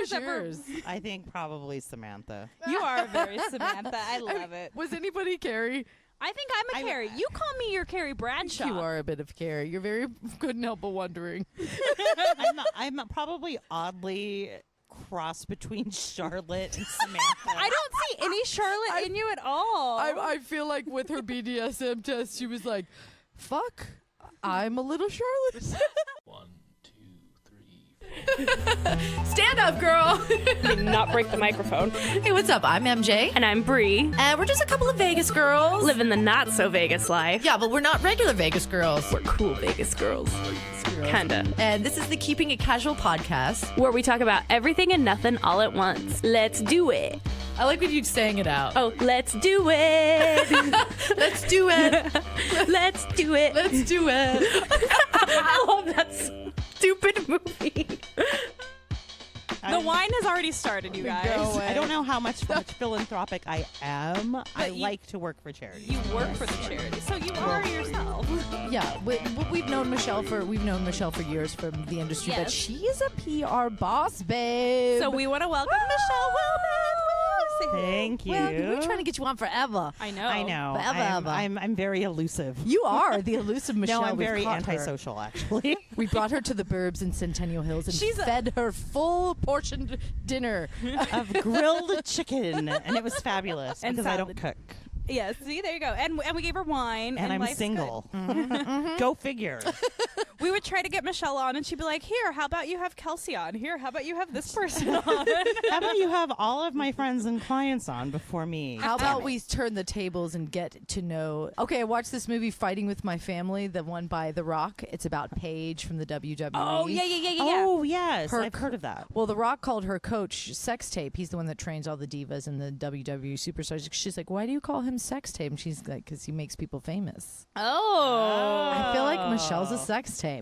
was yours? I think probably Samantha. You are very Samantha. I love it. Was anybody Carrie? I think I'm a Carrie. You call me your Carrie Bradshaw. You are a bit of Carrie. You're very couldn't help but wondering. I'm probably oddly cross between Charlotte and Samantha. I don't see any Charlotte in you at all. I feel like with her BDSM test, she was like, fuck, I'm a little Charlotte. 1, 2, 3, 4. Stand up, girl. Not break the microphone. Hey, what's up? I'm MJ. And I'm Bree. And we're just a couple of Vegas girls. Living the not so Vegas life. Yeah, but we're not regular Vegas girls. We're cool Vegas girls. Kinda. And this is the Keeping It Casual podcast, Where we talk about everything and nothing all at once. Let's do it. I like when you saying it out. Oh, let's do it. Let's do it. Let's do it. Let's do it. I love that stupid movie. The wine has already started, you guys. I don't know how much philanthropic I am. I like to work for charity. You work for the charity, so you are yourself. Yeah, we've known Michelle for years from the industry, but Yes. she is a PR boss, babe. So we want to welcome Michelle Wilmoth. Thank you. Well, we were trying to get you on forever. I know. I know. Forever. I'm very elusive. You are the elusive Michelle. No, I'm We've very caught her. antisocial, actually. We brought her to the Burbs in Centennial Hills and She's fed her full portioned dinner. Of grilled chicken, and it was fabulous And because I don't salad. cook. Yes, see, there you go. And we gave her wine. And I'm life's single. Go figure. good. We would try to get Michelle on, and she'd be like, here, how about you have Kelsey on? Here, how about you have this person on? How about you have all of my friends and clients on before me? How about we turn the tables and get to know? Okay, I watched this movie, Fighting with My Family, the one by The Rock. It's about Paige from the WWE. Oh, yeah. Oh, yes. Her- I've heard of that. Well, The Rock called her coach Sex Tape. He's the one that trains all the divas and the WWE superstars. She's like, why do you call him Sex Tape? And she's like, because he makes people famous. Oh. I feel like Michelle's a sex tape.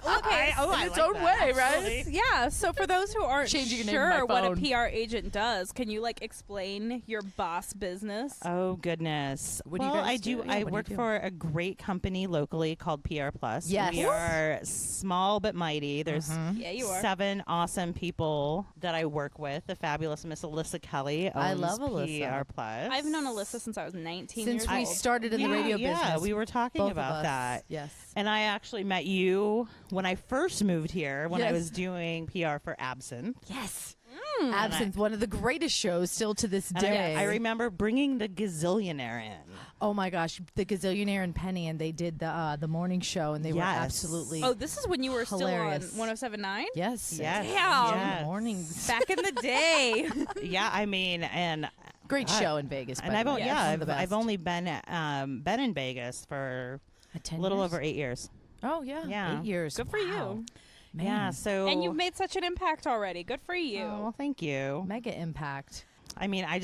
Okay. In its own way, right? Yeah, so for those who aren't Changing your name to my sure what a phone. PR agent does, can you explain your boss business? Oh, goodness. What do you well, guys I do? do. Yeah, I what do work you do? for a great company locally called PR Plus. Yes. We are small but mighty. There's Yeah, you are. 7 awesome people that I work with. The fabulous Miss Alyssa Kelly owns I love Alyssa. PR Plus. I've known Alyssa since I was 19 Since years we old. started in the radio yeah, business. we were talking both of about us. that. Yes. And I actually met you when I first moved here, when I Yes. was doing PR for Absinthe. Yes. Absinthe, one of the greatest shows still to this day. I remember bringing the gazillionaire in. Oh my gosh, the Gazillionaire and Penny, and they did the morning show, and they were Yes. absolutely Oh, this is when you were Hilarious. still on 107.9? yes, Yes. Damn. Yes. mornings. Back in the day. Yeah, I mean, and Great show in Vegas. and by I've the o- way. yeah, One of the I've best. only been in Vegas for 10 a little years? over 8 years. Oh yeah, Yeah. 8 years. Good for Wow. you. Man. Yeah, so And you've made such an impact already. Good for you. Oh, well, thank you. Mega impact I mean, I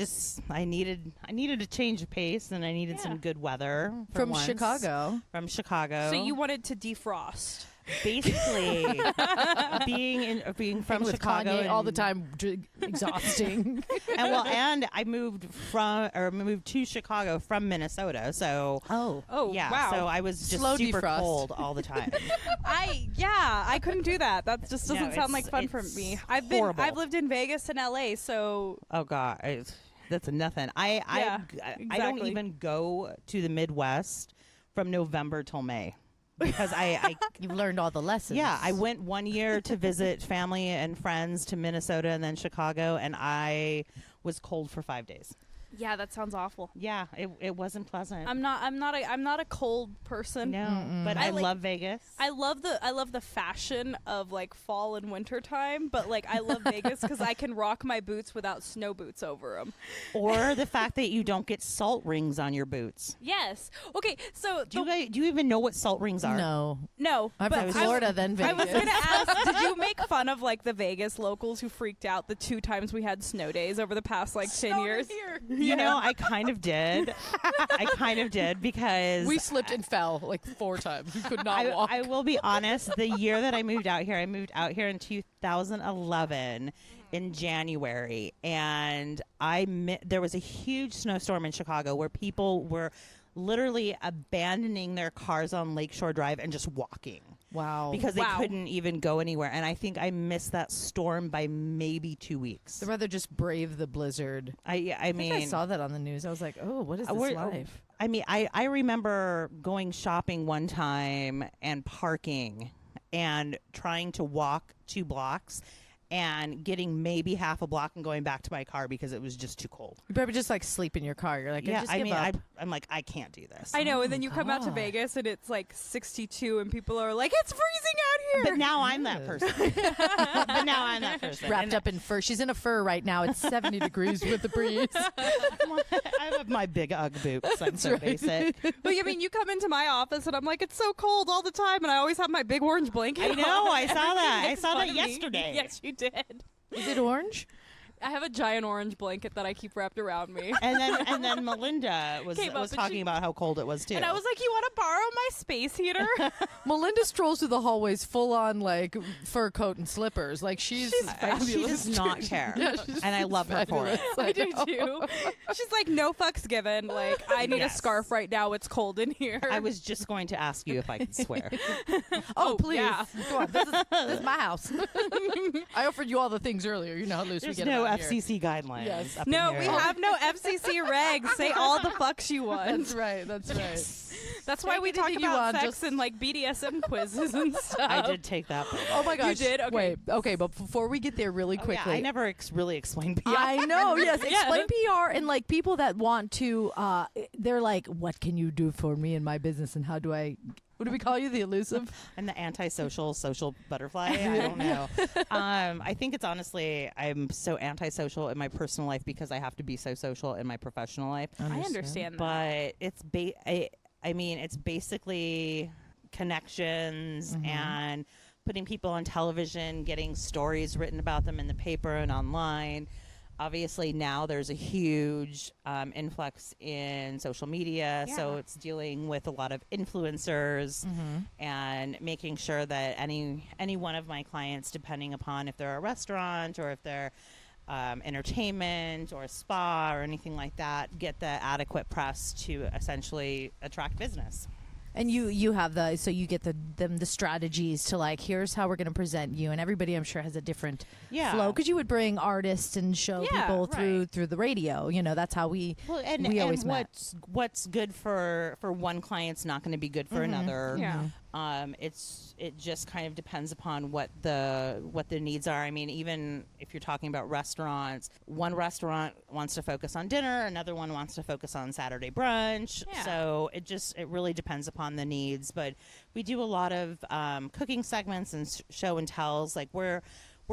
needed a change of pace, and I needed some good weather for from once. Chicago. From Chicago. So you wanted to defrost. basically being from with Chicago Kanye and, all the time, exhausting. and I moved to Chicago from Minnesota. So Oh, yeah, wow. so I was just Slow super defrost. cold all the time. I couldn't do that. That just doesn't No, sound like fun for it's me. horrible. I've lived in Vegas and LA, so Oh God, that's nothing. I don't exactly. even go to the Midwest from November till May because I You've learned all the lessons. yeah, I went 1 year to visit family and friends to Minnesota and then Chicago, and I was cold for 5 days. yeah, that sounds awful. Yeah, it wasn't pleasant. I'm not a cold person. no, but I I like- love Vegas. I love the fashion of fall and winter time, but I love Vegas because I can rock my boots without snow boots over them. Or the fact that you don't get salt rings on your boots. Yes. Okay. So Do you even know what salt rings are? No, no, I'm but from Florida, then Vegas. I was gonna ask, did you make fun of the Vegas locals who freaked out the 2 times we had snow days over the past 10 years? You know, I kind of did. Because We slipped and fell 4 times. We could not walk. I will be honest. The year that I moved out here in 2011 in January, and there was a huge snowstorm in Chicago where people were literally abandoning their cars on Lakeshore Drive and just walking. Wow. because they Wow. couldn't even go anywhere. And I think I missed that storm by maybe 2 weeks. I'd rather just brave the blizzard. I I mean, saw that on the news. I was like, oh, what is this we're- life? I mean, I remember going shopping one time and parking and trying to walk 2 blocks and getting maybe half a block and going back to my car because it was just too cold. You probably just like sleep in your car. You're like, Yeah, just I give mean, up. I'm like, I can't do this. I know, and then Oh, you come out to God. Vegas and it's like 62 and people are like, it's freezing out here. But now I'm that person. But now I'm that person. Wrapped up in fur. She's in a fur right now. It's 70 degrees with the breeze. I have my big Ugg boots. I'm so basic. But I mean, you come into my office and I'm like, it's so cold all the time, and I always have my big orange blanket. I know. on. I saw that. I Makes saw fun that of me. yesterday. Yes, you did. Is it orange? I have a giant orange blanket that I keep wrapped around me. And then Melinda Came up was and talking she- about how cold it was too. And I was like, you want to borrow my space heater? Melinda strolls through the hallways full on like fur coat and slippers. Like she's she fabulous. does not care, Yeah, she's and I love her for it. I do too. She's like, no fucks given. Like, I need Yes. a scarf right now. It's cold in here. I was just going to ask you if I could swear. Oh, please. yeah. Go on. This is my house. I offered you all the things earlier. You know how loose There's we get no around here. FCC guidelines. Yes. up in No, here. we have no FCC regs. Say all the fucks you want. That's right. That's right. That's why Take we talk anything you about want, sex just- and like BDSM quizzes and stuff. I did take that. Oh my gosh. did? Okay. Wait. Okay, but before we get there really Oh, quickly. yeah, I never really explained PR. I know, yes. Yeah. Explain PR and like people that want to they're like, what can you do for me in my business and how do I what do we call you? The elusive? I'm the antisocial social butterfly. I don't know. I think it's honestly, I'm so antisocial in my personal life because I have to be so social in my professional life. I understand that. But it's I mean, it's basically connections and putting people on television, getting stories written about them in the paper and online. Obviously, now there's a huge influx in social media, so Yeah. it's dealing with a lot of influencers and making sure that any one of my clients, depending upon if they're a restaurant or if they're entertainment or a spa or anything like that, get the adequate press to essentially attract business. And you have so you get the strategies to like, here's how we're going to present you, and everybody I'm sure has a different flow because you would bring artists and show Yeah, people right. through the radio. You know, that's how we always met. what's good for one client's not going to be good for another. Yeah. It just kind of depends upon what the needs are. I mean, even if you're talking about restaurants, one restaurant wants to focus on dinner, another one wants to focus on Saturday brunch. Yeah. So it really depends upon the needs. But we do a lot of cooking segments and show and tells. Like we're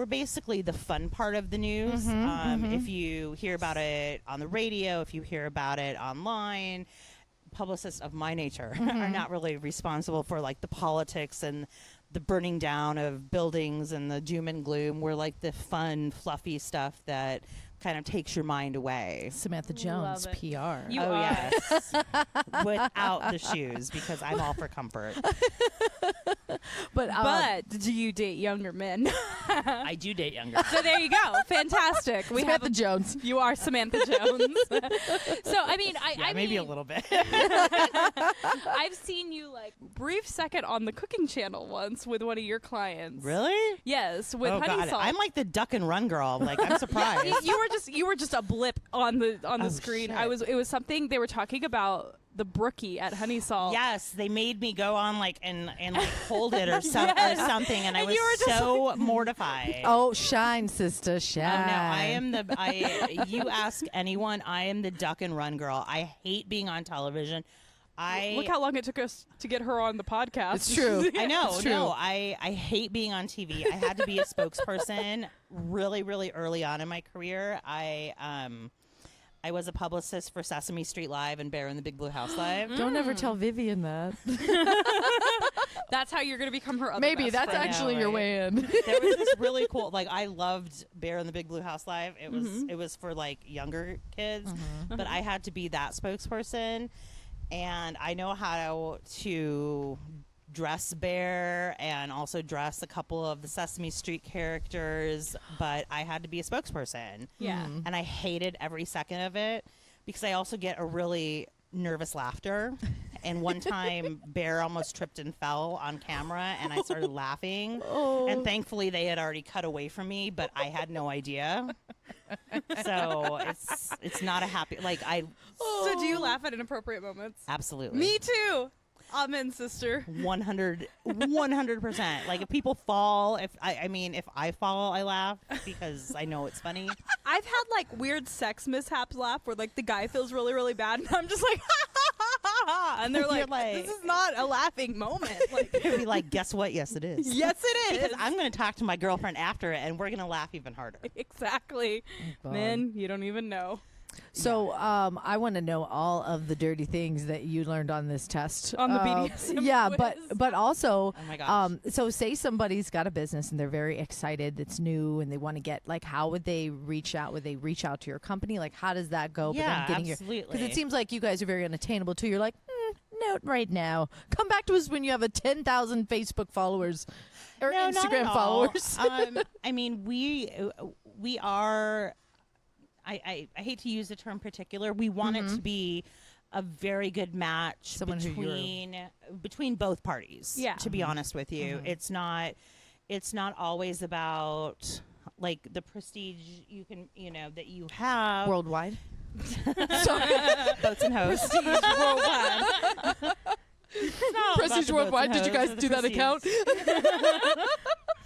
basically the fun part of the news. If you hear about it on the radio, if you hear about it online, publicists of my nature are not really responsible for like the politics and the burning down of buildings and the doom and gloom. We're like the fun, fluffy stuff that kind of takes your mind away. Samantha Jones, Love it. PR. You oh are. yes, without the shoes because I'm all for comfort. But do you date younger men? I do date younger. So there you go. Fantastic. We Samantha have Jones. You are Samantha Jones. So I mean, I maybe a mean, little bit. I've seen you like brief second on the cooking channel once with one of your clients. Really? Yes, with Oh honey God, salt. I'm like the duck and run girl. Like I'm surprised. you were just a blip on the Oh, screen. shit. It was something they were talking about the brookie at Honey Salt. Yes, they made me go on like and like hold it or, or something, and I And was you were just so mortified. Oh, shine, sister, shine. Oh, no, I am you ask anyone, I am the duck and run girl. I hate being on television. Look how long it took us to get her on the podcast. It's true. I know. It's true. No, I hate being on TV. I had to be a spokesperson really, really early on in my career. I was a publicist for Sesame Street Live and Bear in the Big Blue House Live. Don't ever tell Vivian that. That's how you're going to become her other Maybe best that's friend. actually know, your right? way in. There was this really cool, like I loved Bear in the Big Blue House Live. It was for like younger kids, but I had to be that spokesperson, and I know how to dress Bear and also dress a couple of the Sesame Street characters, but I had to be a spokesperson. Yeah. And I hated every second of it because I also get a really nervous laughter And one time, Bear almost tripped and fell on camera, and I started laughing. And thankfully, they had already cut away from me, but I had no idea. So it's not a happy So do you laugh at inappropriate moments? absolutely. Me too. Amen, sister. 100%. Like if people fall, if I fall, I laugh because I know it's funny. I've had like weird sex mishaps laugh where like the guy feels really, really bad, and I'm just like, and they're You're like, this is not a laughing moment. Like, It'd be like, guess what? Yes, it is. yes, it is. Because I'm going to talk to my girlfriend after it, and we're going to laugh even harder. Exactly. Men, you don't even know. So I want to know all of the dirty things that you learned on this test. On the BDSM yeah, quiz. but also, Oh my gosh. so say somebody's got a business and they're very excited, it's new, and they want to get like, how would they reach out? Would they reach out to your company? Like, how does that go? Yeah, Because absolutely. it seems like you guys are very unattainable too. You're like, no, right now. Come back to us when you have a 10,000 Facebook followers or No, not Instagram at all. followers. I mean, we are. I hate to use the term particular. We want it to be a very good match Someone who you're- between both parties. Yeah. To be honest with you, it's not always about like the prestige that you have. Worldwide. Boats and hoes. Prestige Worldwide. Did you guys do that account?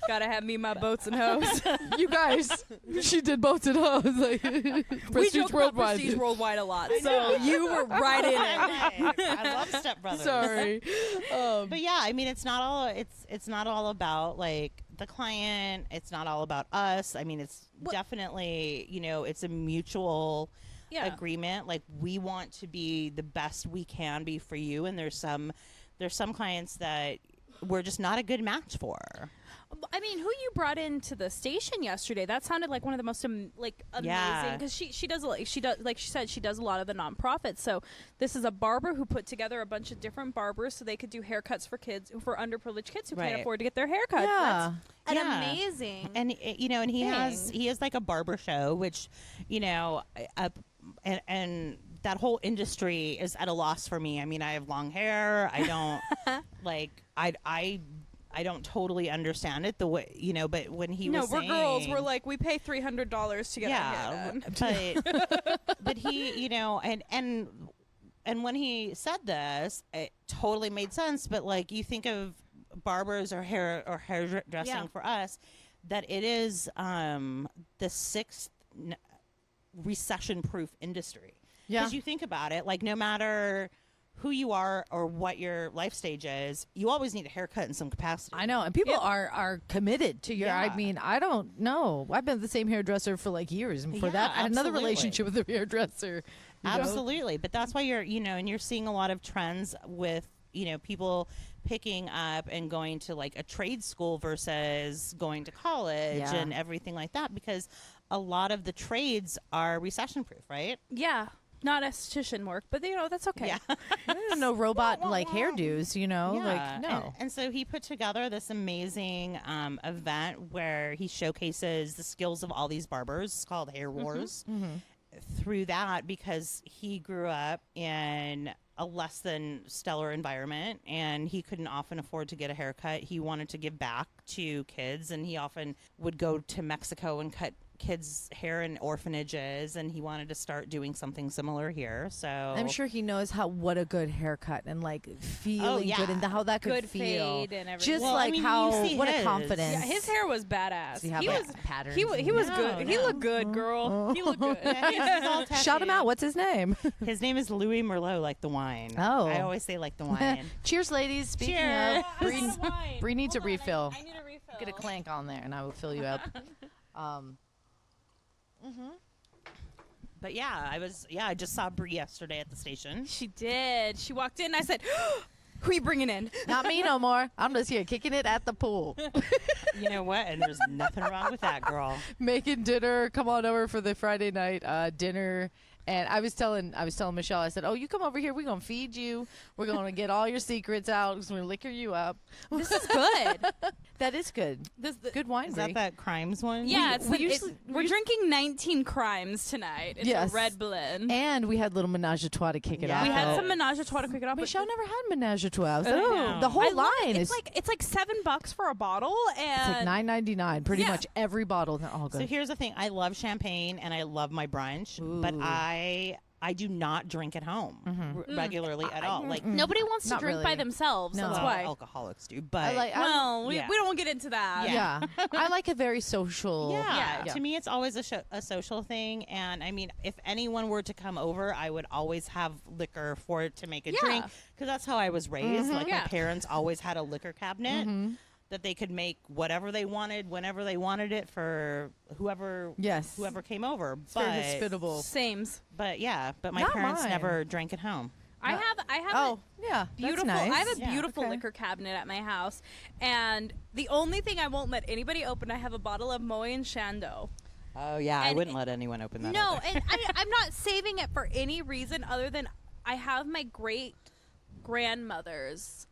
Gotta have me my boats and hoes. You guys, she did boats and hoes. Like, We Prestige joke about Prestige Worldwide a lot, so you were right in it. I love Step Brothers. Sorry. But yeah, I mean, it's not all about like the client. It's not all about us. I mean, it's definitely, it's a mutual agreement. Like we want to be the best we can be for you. And there's some clients that we're just not a good match for. I mean, who you brought into the station yesterday? That sounded like one of the most amazing. Because she does like she said, she does a lot of the nonprofits. So this is a barber who put together a bunch of different barbers so they could do haircuts for kids, for underprivileged kids who can't Right. afford to get their haircuts. Yeah. That's Yeah. amazing. And and he has like a barber show, which and that whole industry is at a loss for me. I mean, I have long hair. I don't I don't totally understand it the way, but when he was we're saying, girls. We're like, we pay $300 to get our hair done. but he, and when he said this, it totally made sense. But like, you think of barbers or hairdressing for us, that it is the sixth recession-proof industry. Yeah. Because you think about it, like no matter who you are or what your life stage is, you always need a haircut in some capacity. I know, and people are committed to your. Yeah. I mean, I don't know. I've been the same hairdresser for like years, and for Yeah, that, I had another absolutely. relationship with a hairdresser. you know? Absolutely. But that's why you're, and you're seeing a lot of trends with, people picking up and going to like a trade school versus going to college Yeah. and everything like that, because a lot of the trades are recession proof, right? Yeah. Not esthetician work, but that's okay. Yeah. No robot like hairdos, like no. And so he put together this amazing event where he showcases the skills of all these barbers. It's called Hair Wars. Through that, because he grew up in a less than stellar environment and he couldn't often afford to get a haircut. He wanted to give back to kids, and he often would go to Mexico and cut kids' hair in orphanages, and he wanted to start doing something similar here. So I'm sure he knows what a good haircut and like feeling yeah. good and how that could Good feel. fade and everything. Just Well, like I mean, how you see what a his. confidence. Yeah, his hair was badass. See how He that was patterns. he was No, good. He no. looked good, girl. He looked good. Yeah, he's all Shout him tattooed. out. What's his name? His name is Louis Merlot, like the wine. Oh. I always say like the wine. Cheers, ladies. Speaking Cheers. of, Bree needs a refill. I need a refill. Get a clank on there, and I will fill you up. But yeah, I just saw Bree yesterday at the station. She did. She walked in and I said, who are you bringing in? Not me no more. I'm just here kicking it at the pool, You know what? And there's nothing wrong with that, girl. making dinner. Come on over for the Friday night dinner. And I was telling Michelle, I said, "Oh, you come over here. We're gonna feed you. We're gonna get all your secrets out. We're gonna liquor you up." This is good. That is good. Good wine. Is Brie. that Crimes one? Yeah, we're drinking 19 Crimes tonight. It's Yes. a red blend. And we had little menage a trois to kick it Yeah. off. We had some menage a trois to kick it off. Michelle never had menage a trois. Oh. The whole I love line it. is It's like $7 for a bottle, and it's like $9.99. Pretty Yeah. much every bottle. And they're all good. So here's the thing: I love champagne and I love my brunch, but Ooh. I do not drink at home regularly at all. Like nobody wants to Not drink really. by themselves. No. That's well, why. alcoholics do, but Well, yeah. we don't get into that. yeah. I like a very social. yeah, Yeah. to me, it's always a social thing. And I mean, if anyone were to come over, I would always have liquor for it to make a Yeah. drink because that's how I was raised. Like Yeah. my parents always had a liquor cabinet that they could make whatever they wanted, whenever they wanted it for whoever Yes. came over. It's very But hospitable. Sames. but my Not parents mine. never drank at home. I have Oh, yeah. beautiful. That's nice. I have a Yeah. beautiful Okay. liquor cabinet at my house, and the only thing I won't let anybody open, I have a bottle of Moët and Chandon. Oh yeah, I And wouldn't let anyone open that. No, either. and I'm not saving it for any reason other than I have my great grandmother's.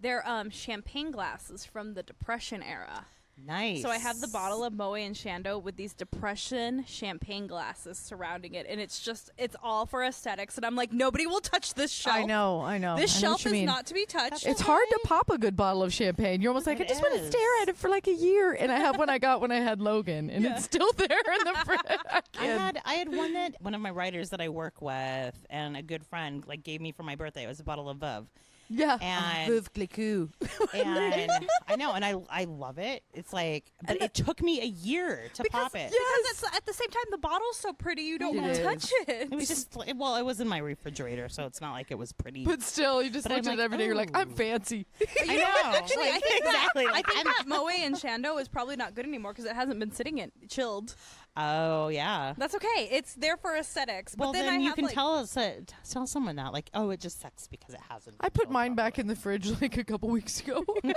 They're champagne glasses from the Depression era. Nice. So I have the bottle of Moët and Chandon with these Depression champagne glasses surrounding it, and it's all for aesthetics. And I'm like, nobody will touch this shelf. I know. This I know what shelf you is mean. not to be touched. It's hard to pop a good bottle of champagne. You're almost like, I It just want to is. stare at it for like a year. And I have one I got when I had Logan, and it's still there in the fridge. I had one that one of my writers that I work with and a good friend like gave me for my birthday. It was a bottle of Veuve. Yeah. And- Veuve Clicquot. And I know, and I love it. It's like, but it took me a year to pop it. Because it's, at the same time, the bottle's so pretty, you don't It want to is. touch it. It was just, well, it was in my refrigerator, so it's not like it was pretty. But still, you just But looked I'm at it like, every day. You're like, I'm "Ooh." fancy. I know. Actually, Like, I think exactly. that, Like, I think that Moët and Chandon is probably not good anymore because it hasn't been sitting in chilled. oh yeah. That's okay. It's there for aesthetics. Well, but then, then I you have, can like, tell someone that, like, oh, it just sucks because it hasn't. I put chilled mine back properly. in the fridge like a couple weeks ago. Here's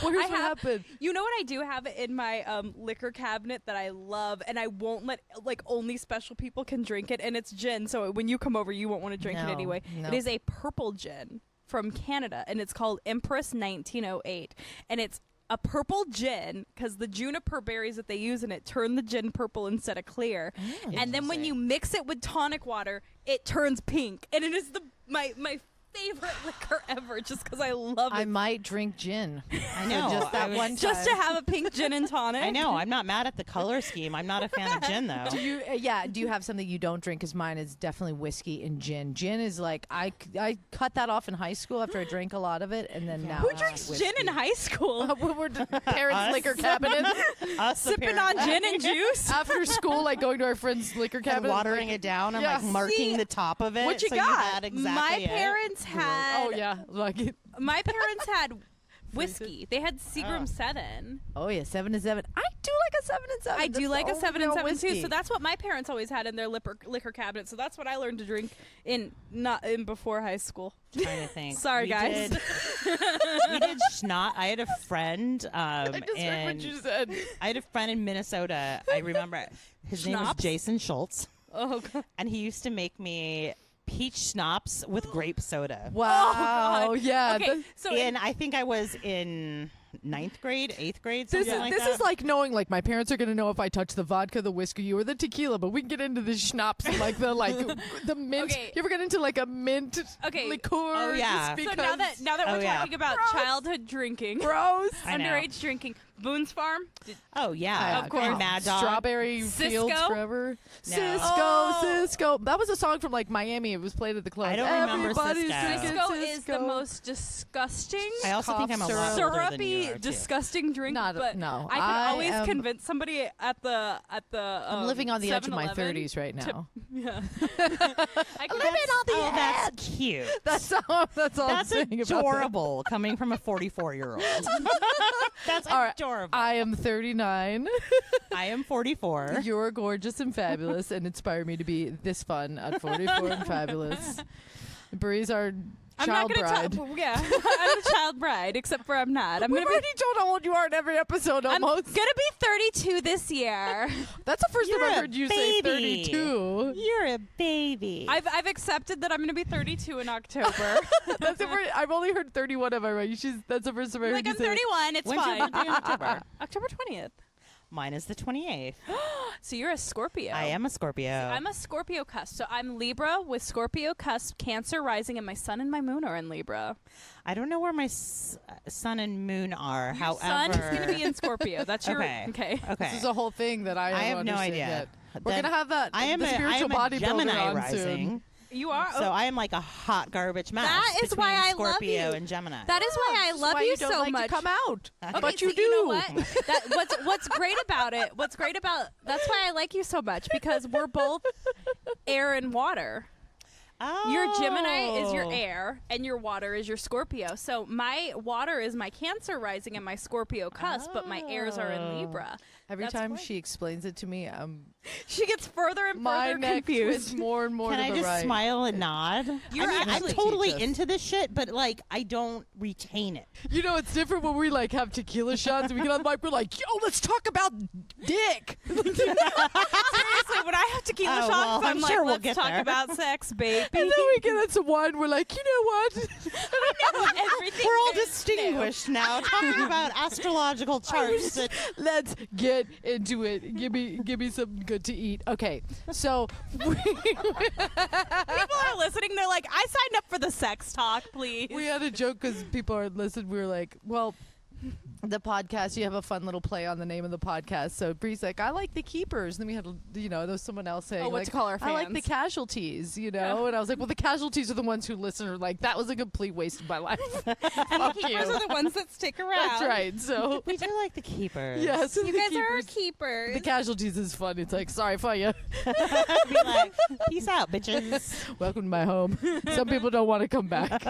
what have- happened. You know what I do have in my liquor cabinet that I love, and I won't let only special people can drink it, and it's gin. So when you come over, you won't want to drink it No, anyway. no. It is a purple gin from Canada, and it's called Empress 1908, and it's a purple gin because the juniper berries that they use in it turn the gin purple instead of clear. And then when you mix it with tonic water, it turns pink, and it is my favorite liquor ever just because I love it. I might drink gin. I know. Just that I was- one time. just to have a pink gin and tonic. I know. I'm not mad at the color scheme. I'm not a fan of gin though. Do you, do you have something you don't drink? Because mine is definitely whiskey and gin. Gin is like, I cut that off in high school after I drank a lot of it, and then now Who it's drinks whiskey. gin in high school? When we're parents' Us. liquor cabinet. Us Sipping on gin and juice? After school, like going to our friend's liquor and cabinet. watering it down and Yeah. like marking See, the top of it. What you so got? had exactly My it. parents had. Oh, yeah. Like it. My parents had whiskey. They had Seagram 7. Oh, yeah. 7 and 7. I do like a 7 and 7. I do That's like the a 7 and only 7 too. whiskey. So that's what my parents always had in their liquor cabinet. So that's what I learned to drink not in before high school. Trying to think. Sorry, We guys. we did schnatt. I had a friend. I just heard what you said. I had a friend in Minnesota. I remember his name was Schnapps? Jason Schultz, Oh god. and he used to make me peach schnapps with grape soda. Wow. God. Yeah. Okay, so And I think I was in 9th grade, 8th grade. This Something is like this that. is like knowing like my parents are gonna know if I touch the vodka, the whiskey, or the tequila, but we can get into the schnapps and like the mint. Okay. You ever get into like a mint Okay. liqueur? Oh, yeah. just So because now that Oh, we're yeah. talking about Gross. childhood drinking, gross. I know. underage drinking, Boone's Farm. Oh yeah, Of course. And Mad Dog. Strawberry Cisco? Fields Forever. No. Cisco, Oh. Cisco. That was a song from like Miami. It was played at the club. I don't remember Everybody's Cisco. drinking Cisco is the Cisco. most disgusting, I also think I'm a Cough lot syrup. older than you syrupy, are, too. disgusting drink. Not- but no, I can I always am- convince somebody at the. I'm living on the edge of my 7-Eleven 30s right now. Yeah. I can Oh, that's cute. That's all. That's all. That's I'm saying about that. adorable coming from a 44-year-old. That's All right. adorable. I am 39. I am 44. You're gorgeous and fabulous and inspire me to be this fun at 44 and fabulous. Bree's our I'm Child not gonna bride. Yeah, I'm a child bride, except for I'm not. We've already told how old you are in every episode I'm almost. gonna be 32 this year. That's the first You're time I've a heard you say baby. 32. You're a baby. I've accepted that I'm gonna be 32 in October. That's the first, I've only heard 31 of I right. That's the first time I heard Like you I'm say 31. It's When's your fine. birthday in October? October 20th. Mine is the 28th. So you're a Scorpio. I am a Scorpio. I'm a Scorpio cusp. So I'm Libra with Scorpio cusp, Cancer rising, and my sun and my moon are in Libra. I don't know where my sun and moon are. Your However, sun is going to be in Scorpio. That's your Okay. Okay. This is a whole thing that I have don't no understand idea. yet. We're Then gonna have that. I am the spiritual a bodybuilder Gemini on rising. soon. You are. So I am like a hot garbage mess. That is between why I love Scorpio you. and Gemini. That is why I This is love why you don't so like much. to come out. Okay, But you so do. You know what? What's great about it? What's great about that's why I like you so much because we're both air and water. Oh. Your Gemini is your air, and your water is your Scorpio. So my water is my Cancer rising and my Scorpio cusp, but my airs are in Libra. Every That's time why. she explains it to me, She gets further and my further neck confused. twists more and more Can to I the just right. smile and nod? You're I'm actually- totally Teach us. into this shit, but like I don't retain it. You know, it's different when we like have tequila shots and we get on the mic. We're like, "Yo, let's talk about dick." Seriously, when I have tequila Oh, shots, well, I'm I'm like, sure we'll let's get talk there. about sex, baby. And then we get on some wine. We're like, you know what? Everything We're all is distinguished now, talking about astrological charts. and- Let's get into it. Give me something good to eat. Okay, so People are listening. They're like, I signed up for the sex talk, please. we had a joke because people are listening. We were like, well, the podcast, you have a fun little play on the name of the podcast. So Bree's like, I like the keepers. And then we had, there was someone else saying, Oh, what like, to call our I like the fans. casualties, Yeah. And I was like, well, the casualties are the ones who listen are like, that was a complete waste of my life. Fuck you. Keepers are the ones that stick around. That's right. So, We do like the keepers. yes. You the guys are our keepers. keepers. The casualties is fun. It's like, sorry for you. Be like, peace out, bitches. Welcome to my home. Some people don't want to come back.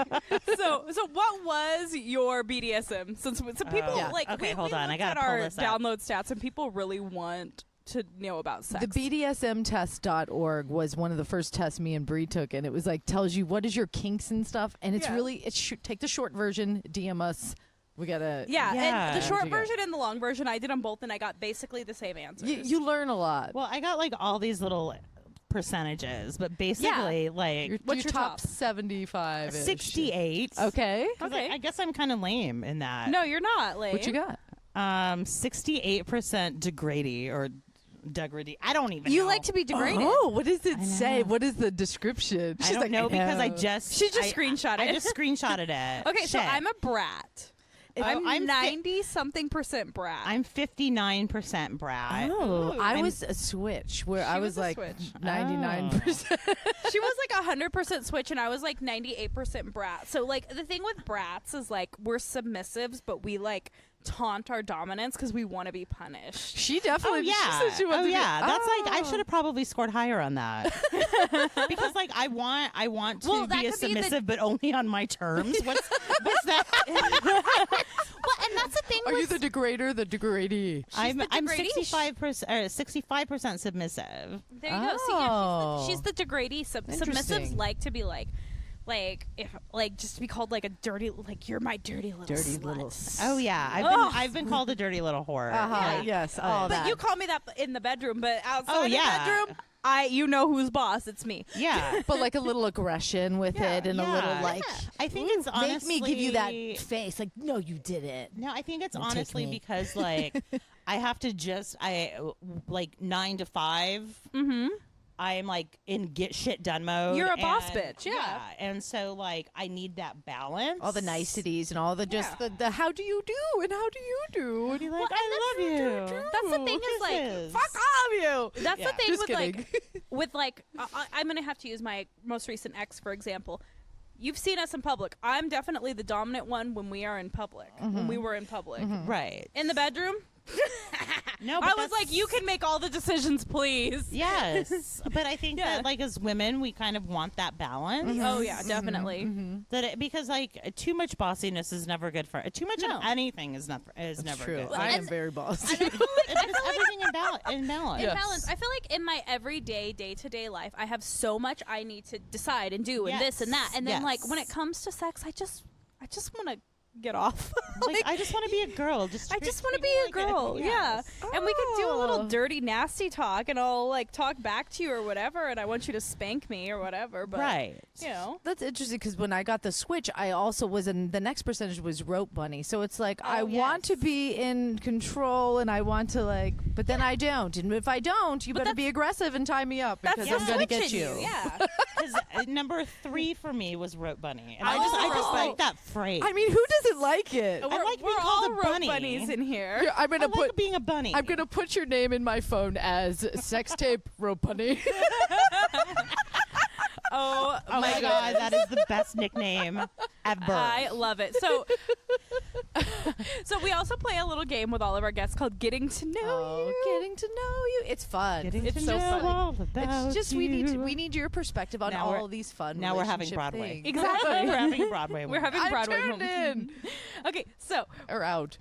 so what was your BDSM? Since people Yeah. like Okay, we hold on. I looked gotta at pull our this up. download stats, and people really want to know about sex. The BDSMtest.org was one of the first tests me and Bree took, and it was like tells you what is your kinks and stuff, and it's Yeah. really take the short version, DM us. We gotta yeah, Yeah. and the short You got- version and the long version, I did them both, and I got basically the same answers. you learn a lot. Well, I got like all these little percentages, but basically like What's your top? 75? 68. Okay. Okay. I guess I'm kind of lame in that. No, you're not. Like, What you got? 68% degrading or degrading. I don't even know. You like to be degraded. Oh, what does it I say? know. What is the description? I don't know because I know. just She just screenshotted I it. just screenshotted it. Okay, so Shit. I'm a brat. I'm I'm 90-something% brat. I'm 59% brat. Oh, Ooh. I I'm- was a switch where I was was a like switch. 99%. She was like 100% switch, and I was like 98% brat. So like the thing with brats is like we're submissives, but we like taunt our dominance because we want to be punished. She definitely. Oh yeah. She said she wanted oh to be- yeah. That's like I Oh. should have probably scored higher on that. Because like I want to Well, that be a could be the- submissive, but only on my terms. What's that? Well, and that's the thing. Are you with the degrader, the degradee? I'm the degradee. 65% submissive. There you go. See, yeah, she's the degradee. Submissives Interesting. like to be like if like just to be called like a dirty, like you're my dirty little Dirty slut. little Oh yeah, Ugh. I've been called a dirty little whore. Uh-huh. Yeah. Yes. All But that. you call me that in the bedroom, but outside Oh, yeah. the bedroom, you know who's boss. It's me. Yeah. but like a little aggression with it, and a little Yeah. like, I think it's honestly make me give you that face. Like, no, you didn't. No, I think it's Don't take honestly me. because like I have to just like 9 to 5. Mm-hmm. I am like in get shit done mode. You're a boss and- bitch, yeah. And so like I need that balance. All the niceties and all the just Yeah. the how do you do and how do you do? And Be like, well, I love you. That's the thing is like Kisses. fuck all of you. that's Yeah. the thing Just with kidding. like with like I'm gonna have to use my most recent ex for example. You've seen us in public. I'm definitely the dominant one when we are in public. When we were in public. Right. In the bedroom, No, but I was like, you can make all the decisions, please. Yes, but I think that like as women, we kind of want that balance. Oh yeah, definitely. Because like too much bossiness is never good for too much of anything is never True. good. I am very bossy. It's everything in balance. In balance. I feel like in my everyday, day-to-day life, I have so much I need to decide and do and this and that. And then like when it comes to sex, I just want to get off. Like I just want to be a girl. I just want to be a girl. Yeah. And we could do a little dirty, nasty talk, and I'll like talk back to you or whatever, and I want you to spank me or whatever. But you know, that's interesting because when I got the Switch, I also was in the next percentage was rope bunny. So it's like I want to be in control, and I want to like, but then I don't. And if I don't, you better be aggressive and tie me up because I'm gonna get you. Yeah. Because number 3 for me was rope bunny, and I just like that phrase. I mean, who doesn't like it? I like being we're called all a rope bunny. bunnies in here. Here, I'm gonna I like being a bunny. I'm gonna put your name in my phone as sex tape rope bunny. Oh my God, that is the best nickname ever. I love it. So we also play a little game with all of our guests called Getting to Know You. Getting to know you. It's fun. It's so funny. It's just we need your perspective on all these fun. Now we're having relationship Broadway. things. Exactly. We're having a Broadway. We're having Broadway. I'm turned in. Okay, so Or out.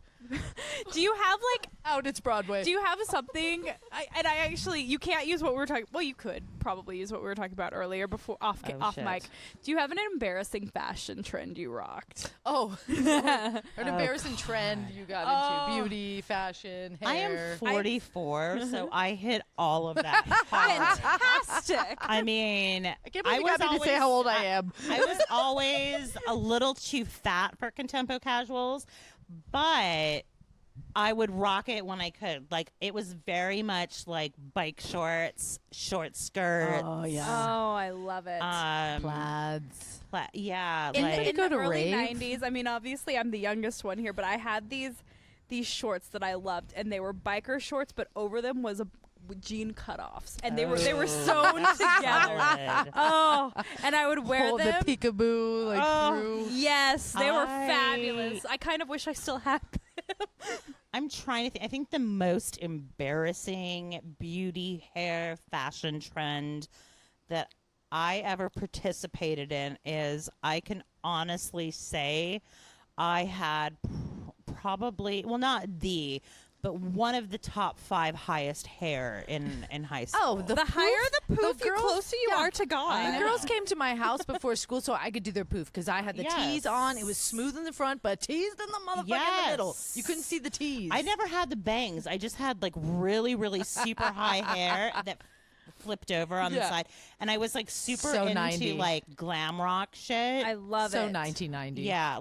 do you have like Out. It's Broadway. do you have something? I actually you can't use what we were talking. Well, you could probably use what we were talking about earlier before off shit. mic. Do you have an embarrassing fashion trend you rocked? Oh, an embarrassing trend you got into: beauty, fashion, hair. I am 44, so I hit all of that hard. Fantastic. I mean, I can't believe you got me to say how old I am. I was always a little too fat for contempo casuals, but I would rock it when I could. Like, it was very much like bike shorts, short skirts. Oh yeah. Oh, I love it. Plaids. Yeah, in like the to early rave? 90s, I mean, obviously I'm the youngest one here, but I had these shorts that I loved, and they were biker shorts, but over them was a jean cutoffs, and they were sewn together. Oh, and I would wear them. The peekaboo, like through. Yes, they were fabulous. I kind of wish I still had them. I'm trying to think. I think the most embarrassing beauty, hair, fashion trend that I ever participated in is, I can honestly say I had probably, well, not but one of the top 5 highest hair in high school. Oh, The higher the poof, the closer you are to God. The girls came to my house before school so I could do their poof because I had the tees on. It was smooth in the front, but teased in the motherfucker in the middle. You couldn't see the tees. I never had the bangs. I just had like really, really super high hair that flipped over on the side, and I was like super So into 90. like glam rock shit. I love so it. 1990. Yeah,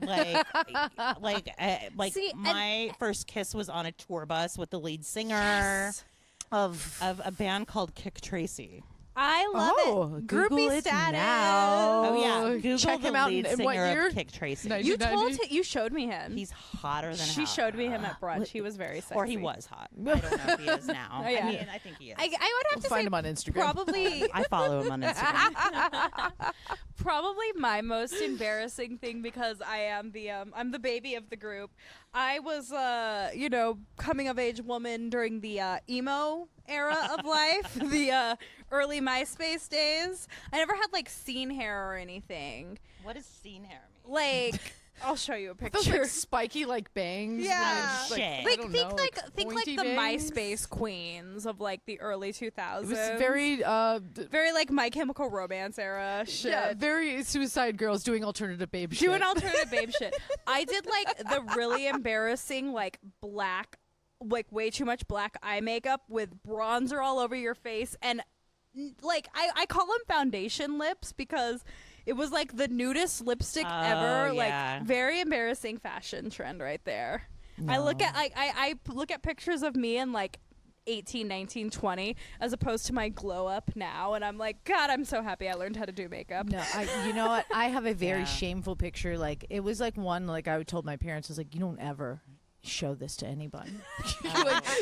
like See, my first kiss was on a tour bus with the lead singer of a band called Kick Tracy. I love it. Google Groupie it status. now. Oh yeah, Google Check the him out lead in what singer year? of Kick Tracy. You 1990? you showed me him. He's hotter than She hell. showed me him at brunch. He was very sexy. Or he was hot. I don't know if he is now. Oh, yeah. I mean, I think he is. I would have We'll to find say him on Instagram. probably I follow him on Instagram. probably my most embarrassing thing, because I am I'm the baby of the group. I was coming of age woman during the emo era of life, the early MySpace days. I never had like scene hair or anything. What does scene hair mean? Like, I'll show you a Those picture. like spiky like bangs. Yeah. Shit. I Like don't think know, like pointy the bangs. MySpace queens of like the early 2000s. It was very very like My Chemical Romance era shit. yeah, very Suicide Girls doing alternative babe shit. Doing alternative babe shit. I did like the really embarrassing like black, like way too much black eye makeup with bronzer all over your face, and like I call them foundation lips because it was like the nudest lipstick ever. yeah. Like very embarrassing fashion trend right there. I look at I look at pictures of me in like 18, 19, 20 as opposed to my glow up now, and I'm like, God, I'm so happy I learned how to do makeup. No, you know what? I have a very Yeah. shameful picture. Like it was like one like I told my parents, I was like, you don't ever show this to anybody.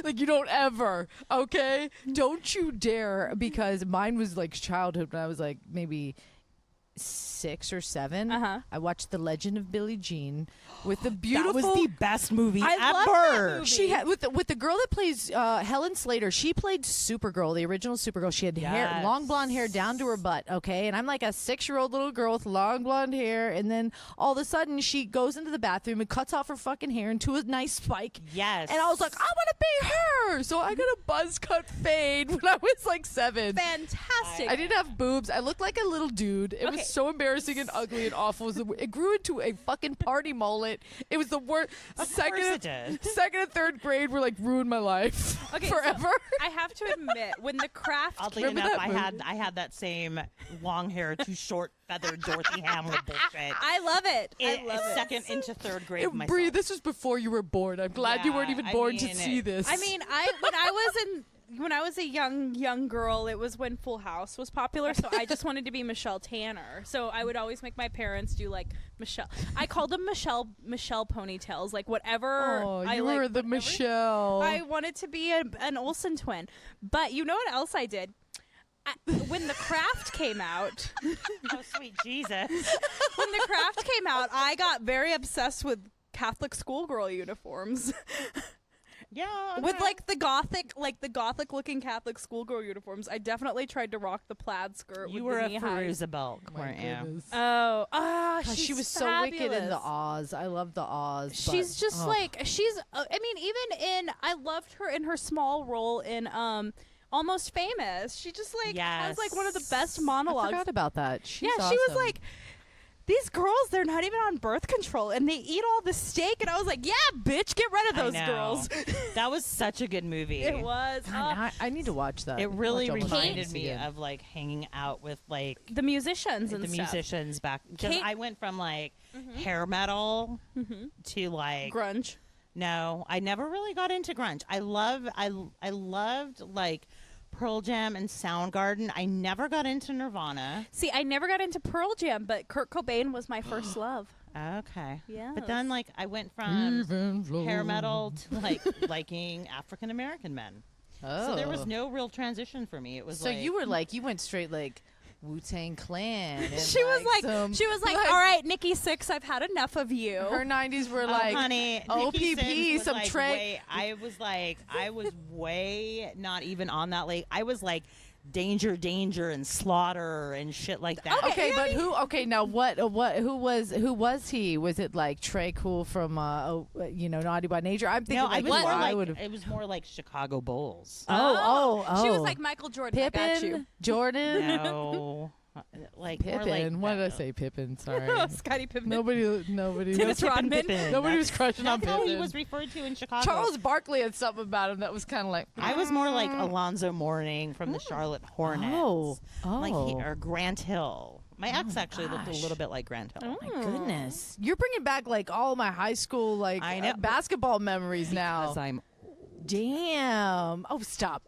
like you don't ever, okay? Don't you dare, because mine was like childhood when I was like maybe 6 or 7, Uh-huh. I watched The Legend of Billie Jean with the beautiful. That was the best movie I ever. love that movie. She had with the girl that plays Helen Slater. She played Supergirl, the original Supergirl. She had hair, long blonde hair down to her butt. Okay, and I'm like a 6-year-old little girl with long blonde hair, and then all of a sudden she goes into the bathroom and cuts off her fucking hair into a nice spike. Yes. And I was like, I want to be her. So I got a buzz cut fade when I was like 7. Fantastic. I didn't have boobs. I looked like a little dude. It was so embarrassing and ugly and awful. It grew into a fucking party mullet. It was the worst. Second and third grade were like ruined my life forever. So I have to admit, when The Craft, Oddly enough, I had that same long hair, too short, feathered Dorothy Hamlet bullshit. I love it. I love it. Second into third grade myself. Bree, this was before you were born. I'm glad you weren't even born to see this. I mean, when I was a young girl, it was when Full House was popular, so I just wanted to be Michelle Tanner. So I would always make my parents do like Michelle. I called them Michelle ponytails, like whatever. Oh, I you were like, the Michelle. I wanted to be an Olsen twin, but you know what else I did? When The Craft came out, oh sweet Jesus! when The Craft came out, I got very obsessed with Catholic schoolgirl uniforms. Yeah, okay. With like the gothic looking Catholic schoolgirl uniforms, I definitely tried to rock the plaid skirt. You with were the a knee-highs. Firuza Belk, weren't you? Oh, she was so fabulous. wicked in the Oz. I love the Oz. She's just like I mean, even I loved her in her small role in Almost Famous. She just like has like one of the best monologues. I forgot about that. She's she was like, these girls, they're not even on birth control, and they eat all the steak. And I was like, yeah, bitch, get rid of those girls. That was such a good movie. It was. I need to watch that. It really Watch reminded me of like hanging out with like the musicians and the stuff. musicians back. Because I went from like hair metal to like grunge. No, I never really got into grunge. I loved like Pearl Jam and Soundgarden. I never got into Nirvana. See, I never got into Pearl Jam, but Kurt Cobain was my first love. Okay. Yeah. But then like I went from hair metal to like liking African American men. Oh. So there was no real transition for me. It was so you were like you went straight like Wu-Tang Clan. And she was like, all right, Nikki Sixx, I've had enough of you. Her 90s were like, honey, OPP, some like Trey. I was way not even on that late. I was like Danger, and Slaughter and shit like that. Okay, but who? Okay, now who was he? Was it like Trey Cool from Naughty by Nature? I'm thinking it was more like Chicago Bulls. Oh. She was like Michael Jordan. Pippen, I got you. Jordan. No. Like Pippen. Why did I say Pippen? Sorry. Scottie Pippen. Nobody. Dennis Rodman. Nobody was crushing on Pippen. That's how he was referred to in Chicago. Charles Barkley had something about him that was kind of like. I was more like Alonzo Mourning from the Charlotte Hornets. Or Grant Hill. My ex actually looked a little bit like Grant Hill. Oh my goodness! You're bringing back like all my high school basketball memories now. Because I'm. Damn! Oh stop!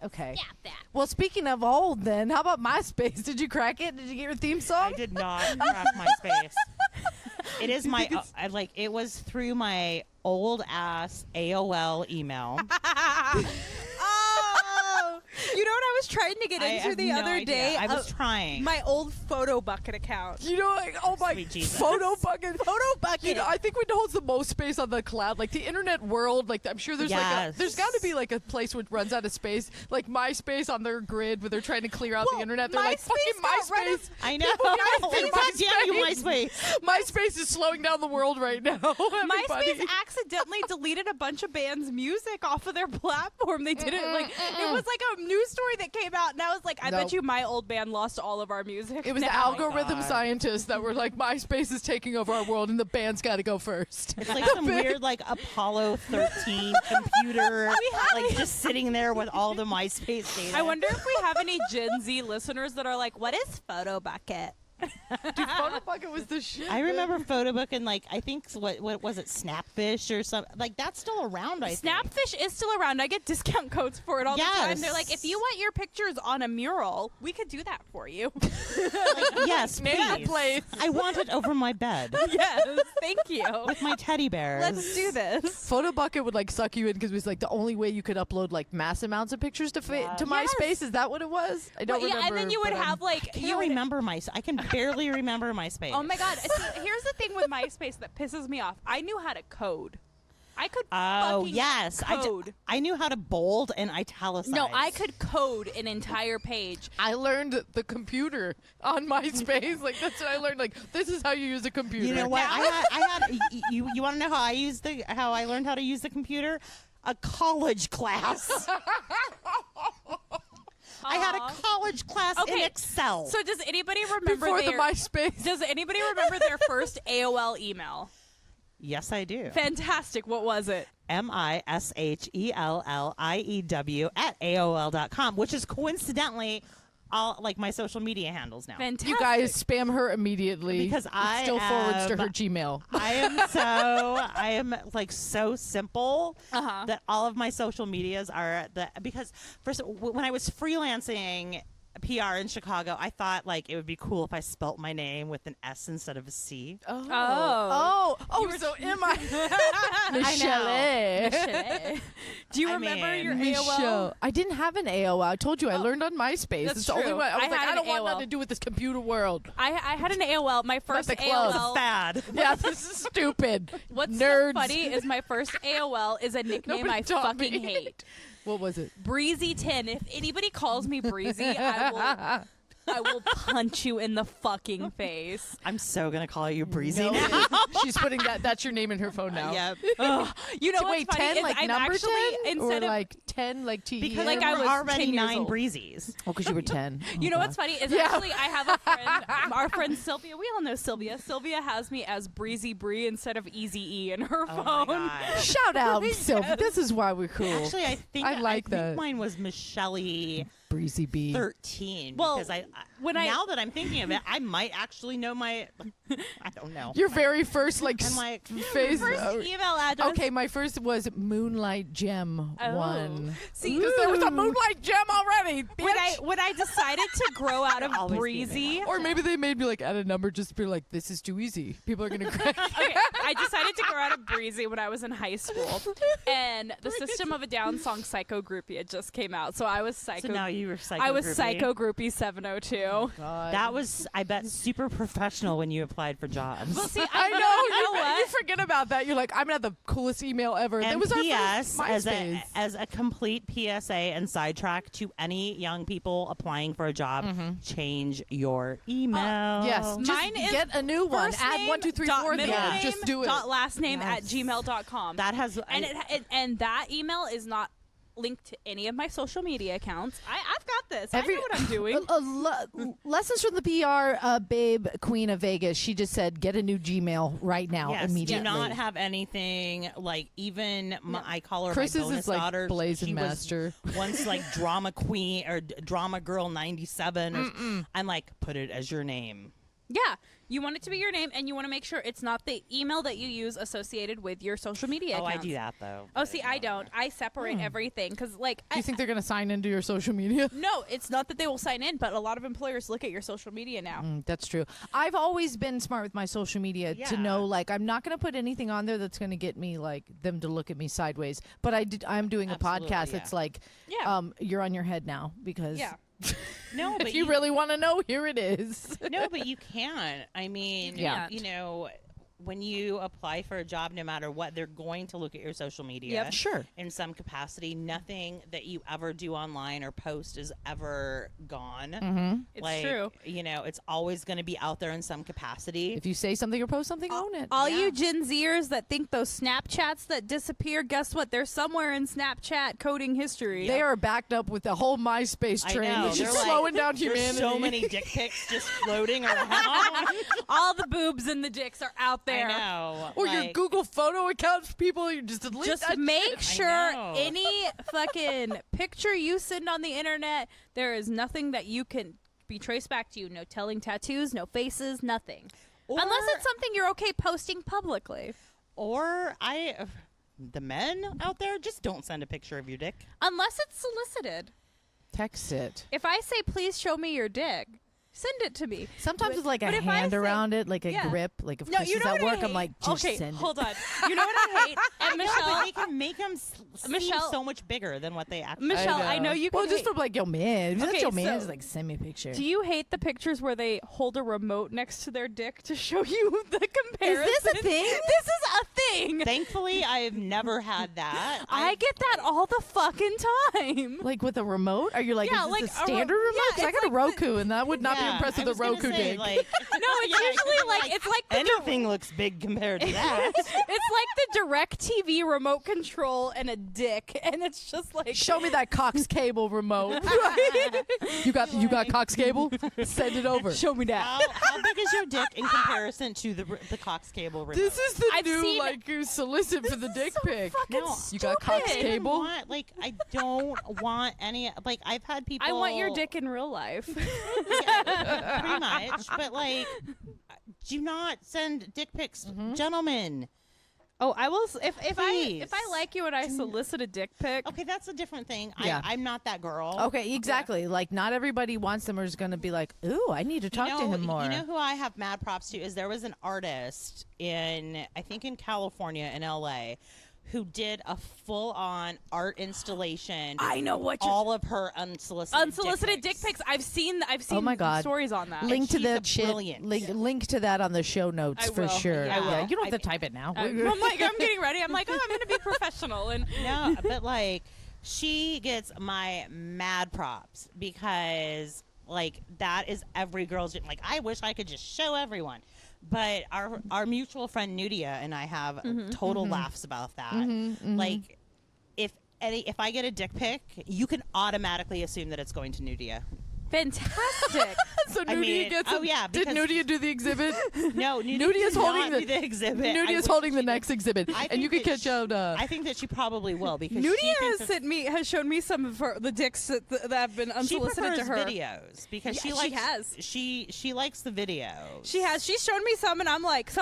Okay. Yeah, that. Well, speaking of old, then how about MySpace? Did you crack it? Did you get your theme song? I did not crack MySpace. It is my it was through my old ass AOL email. You know what I was trying to get into the other day? I was trying. My old Photo Bucket account. You know, like, oh my, Photo Bucket. You know, I think it holds the most space on the cloud. Like the internet world, like I'm sure there's there's got to be like a place which runs out of space, like MySpace on their grid where they're trying to clear out the internet. They're like fucking MySpace. I know. MySpace. MySpace is slowing down the world right now. MySpace accidentally deleted a bunch of bands' music off of their platform. They did it like it was like a news story that came out, and I was like, I bet you my old band lost all of our music. It was the algorithm scientists that were like, MySpace is taking over our world, and the band's got to go first. It's like some weird like Apollo 13 computer, like just sitting there with all the MySpace data. I wonder if we have any Gen Z listeners that are like, what is Photo Bucket? Dude, Photo Bucket was the shit. I remember Photobook and like I think what was it, Snapfish or something, like that's still around. I think Snapfish is still around. I get discount codes for it all the time. They're like, if you want your pictures on a mural, we could do that for you. Yes, please. I want it over my bed. Yes, thank you. With my teddy bears. Let's do this. Photo Bucket would like suck you in because it was like the only way you could upload like mass amounts of pictures to MySpace. Is that what it was? I don't remember. And then you would have like I remember I can barely remember MySpace. Oh my God! See, here's the thing with MySpace that pisses me off. I knew how to code. I could. Oh yes, code. I knew how to bold and italicize. No, I could code an entire page. I learned the computer on MySpace. Like that's what I learned. Like this is how you use a computer. You know what? I had. You want to know how I learned how to use the computer? A college class. I had a college class in Excel. So does anybody remember before the MySpace? Does anybody remember their first AOL email? Yes, I do. Fantastic. What was it? MISHELLIEW@AOL.com, which is coincidentally all like my social media handles now. Fantastic. You guys spam her immediately because I still forwards to her Gmail. I am like so simple that all of my social medias are because first when I was freelancing PR in Chicago, I thought like it would be cool if I spelt my name with an S instead of a C. So am I Michelle? Do you remember your AOL? I didn't have an AOL. I told you I learned on MySpace. That's It's the only true. one. I was like, had I don't an want AOL. nothing to do with this computer world. I had an AOL. My first the club. AOL. Bad. Yeah, this is stupid. What's Nerds. so funny is my first AOL is a nickname Nobody I taught me. fucking hate. What was it? Breezy 10. If anybody calls me Breezy, I will punch you in the fucking face. I'm so gonna call you Breezy No. now. She's putting that's your name in her phone now. Yep. You know Wait, what's funny 10 is like I'm number actually 10 instead or of like 10 like T Because Like there I were was already 10 years 9 old. Breezies. Oh, because you were 10. You know what's funny is Yeah. actually I have a friend, our friend Sylvia. We all know Sylvia. Sylvia has me as Breezy Bree instead of Easy E in her Oh phone. my gosh. Shout out, Sylvie. This is why we're cool. Actually, I think that. mine was Michelle Breezy B. 13. Well, because when now that I'm thinking of it, I might actually know my. I don't know. Your very first like I'm like face. First email address. Okay, my first was Moonlight Gem Oh. 1. See, Because there was a Moonlight Gem already. when I decided to grow out of Always Breezy, Or maybe they made me like add a number just to be like, this is too easy. People are gonna crack. okay, I decided to grow out of Breezy when I was in high school, and the System of a Down song "Psycho Groupie" had just came out, so I was psycho. So now you were psycho. I was groupie. Psycho Groupie 702. God. That was, I bet, super professional when you applied for jobs. Well, see, I know. You know You what? forget about that. You're like, I'm gonna have the coolest email ever. And It was our PS, first MySpace. as a complete PSA and sidetrack to any young people applying for a job, change your email. Yes, just Mine is get a new one. First Add name, 1, 2, 3, dot 4. middle Yeah, name, just do it. Dot last name Yes. at gmail.com. That has And that email is not linked to any of my social media accounts. I've got this. I know what I'm doing. Lessons from the PR babe queen of Vegas. She just said, get a new Gmail right now, Yes, immediately. do not have anything like even I call her Chris's my bonus is like daughter. Blazing She was Master. once like drama queen or drama girl 97. I'm like, put it as your name. Yeah. You want it to be your name, and you want to make sure it's not the email that you use associated with your social media Oh, I accounts. do that though. Oh, see, I don't. I separate everything because, like, Do you think they're going to sign into your social media? no, it's not that they will sign in, but a lot of employers look at your social media now. That's true. I've always been smart with my social media to Yeah. know, like, I'm not going to put anything on there that's going to get me, like, them to look at me sideways. But I'm doing a Absolutely, podcast. yeah. It's like, Yeah. you're on your head now because Yeah. No, but if you really want to know, here it is. no, but you can. I mean, Yeah. you know, when you apply for a job, no matter what, they're going to look at your social media. Yep. Sure. In some capacity, nothing that you ever do online or post is ever gone. It's like, true. You know, it's always going to be out there in some capacity. If you say something or post something, own it. All Yeah. you Gen Zers that think those Snapchats that disappear, guess what? They're somewhere in Snapchat coding history. They are backed up with the whole MySpace I train, know. which is They're like, slowing down there's humanity. so many dick pics just floating around. All the boobs and the dicks are out there. I know. Or your Like, Google photo accounts, people, you just delete Just that make shit. sure know. any fucking picture you send on the internet, there is nothing that you can be traced back to you. No telling tattoos, no faces, nothing. Unless it's something you're okay posting publicly. Or the men out there, just don't send a picture of your dick. Unless it's solicited. Text it. If I say, please show me your dick, Send it to me. Sometimes with like a but if I hand say- around it, like a Yeah. grip. Like if No, Chris you is know at what I work, I'm hate? like, just okay, send hold it. on. You know what I hate? And But Michelle, they can make them seem Michelle- so much bigger than what they actually Michelle, I know you can Well, just hate- from like, yo, man. If that's Okay, your man, so- just like send me a picture. do you hate the pictures where they hold a remote next to their dick to show you the comparison? Is this a thing? This is a thing. Thankfully, I've never had that. I get that all the fucking time. Like with a remote? Are you like, Yeah, is like this a a standard re- remote? yeah, 'Cause I it's got a like Roku, and I would not be Yeah, impressed I with a was gonna Roku say, dick. Like, No, it's usually like it's like the anything looks big compared to that. it's like the direct TV remote control and a dick, and it's just like Show me that Cox cable remote. You got Cox cable? Send it over. show me that. How big is your dick in comparison to the Cox cable remote? This is the I've new seen- like you solicit for the dick pic. fucking No, You got Cox stupid. cable? I don't want any. Like I've had people. I want your dick in real life. Yeah, pretty much. But like, do not send dick pics, gentlemen. Oh, I will. If Please. I like you and I solicit a dick pic, Okay, that's a different thing. Yeah. I'm not that girl. Okay, exactly. Like not everybody wants them or is going to be like, ooh, I need to talk to him more. You know who I have mad props to is there was an artist in California in LA who did a full-on art installation. I know what all of her unsolicited dick pics. I've seen Oh my God. stories on that. Link to she's a that shit. brilliant. Link to that on the show notes I for will. sure. Yeah, I will. You don't have to type it now. I'm like, I'm getting ready. I'm like, oh, I'm going to be professional. And No, but like she gets my mad props because like that is every girl's dream. Like I wish I could just show everyone. But our mutual friend Nudia and I have total laughs about that. Like if I get a dick pic, you can automatically assume that it's going to Nudia. fantastic. So I Nudia mean, gets. oh, yeah, Did because- Nudia do the exhibit? No, Nudia's did holding not do the exhibit. I Nudia's wish holding she the did. next exhibit, I and you think can that catch out. I think that she probably will because Nudia she has thinks has shown me some of the dicks that have been she unsolicited to prefers her. videos because Yeah, she she likes has. she likes the videos. She has. She's shown me some, and I'm like,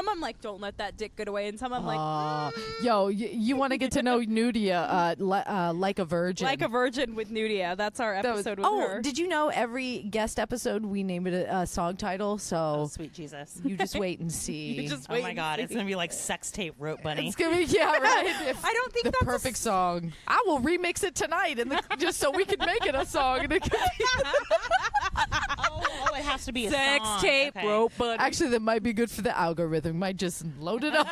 don't let that dick get away, and some I'm like, Yo, you want to get to know Nudia like a virgin. like a virgin with Nudia. That's our That was- episode with oh, her. did you know every guest episode we name it a song title? Oh, So sweet Jesus. you just wait and see. You just Oh wait my and God, see. it's gonna be like sex tape rope bunny. It's gonna be right. I don't think the that's a perfect song. I will remix it tonight, and just so we can make it a song. And it can be oh, it has to be a sex song. tape Okay. rope bunny. actually that might be good for the algorithm. Might just load it up.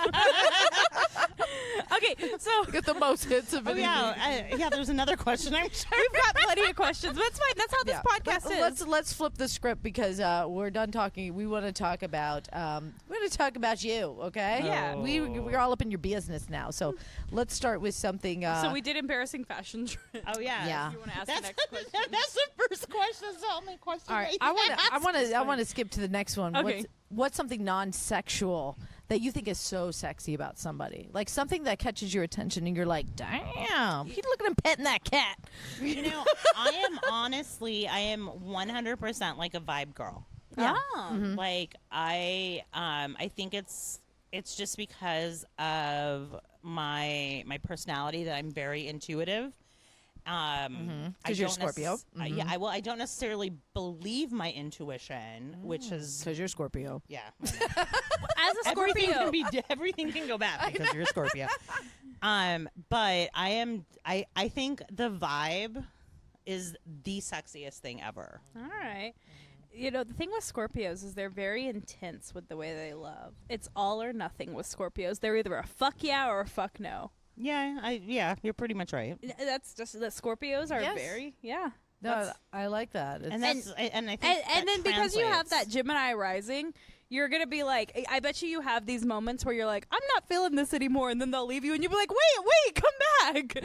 Okay, so Get the most hits of Oh it. yeah, there's another question. I'm sure. we've got plenty of questions. But that's fine. That's how this Yeah. podcast But is. let's flip the script because we're done talking. We want to talk about you, okay? Yeah. We're all up in your business now. So let's start with something. So we did embarrassing fashion trends. Oh yeah. Yeah. You want to ask That's the next question? that's the first question. It's the only question. all right. they I want ask. to skip to the next one. Okay. What's something non-sexual that you think is so sexy about somebody? Like something that catches your attention and you're like, damn, he's looking and petting that cat. You know, I am 100% like a vibe girl. Yeah. Oh. Like I think it's just because of my personality that I'm very intuitive. I 'Cause you're don't Scorpio. Yeah, I don't necessarily believe my intuition, which is Because you're Scorpio. yeah. As a Everything Scorpio, everything can go bad because you're a Scorpio. But I think the vibe is the sexiest thing ever. all right. You know, the thing with Scorpios is they're very intense with the way they love. It's all or nothing with Scorpios. They're either a fuck yeah or a fuck no. Yeah, you're pretty much right. That's just the Scorpios are Yes. very No, No, I like that. It's, And that's and I think and then because you have that translates. Gemini rising, you're gonna be like, I bet you have these moments where you're like, I'm not feeling this anymore, and then they'll leave you, and you'll be like, wait, come back.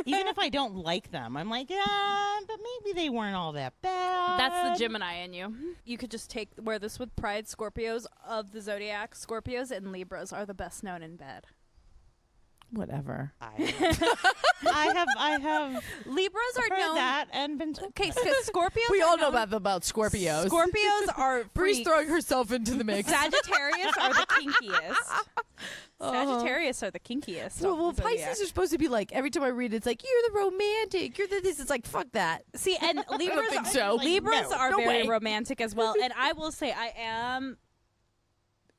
Even if I don't like them, I'm like, yeah, but maybe they weren't all that bad. That's the Gemini in you. You could just wear this with pride. Scorpios of the zodiac, Scorpios and Libras are the best known in bed. Whatever. I have Libras are heard known. that and been. Okay, because Scorpios. We are all know known- about Scorpios. Scorpios are Bree's freaks. throwing herself into the mix. Sagittarius are the kinkiest. Sagittarius are the kinkiest. Well, of the zodiac. Pisces are supposed to be like, every time I read it, it's like, you're the romantic, you're the this. It's like, fuck that. See, and Libras, think so. Libras No, are no very way. romantic as well. And I will say, I am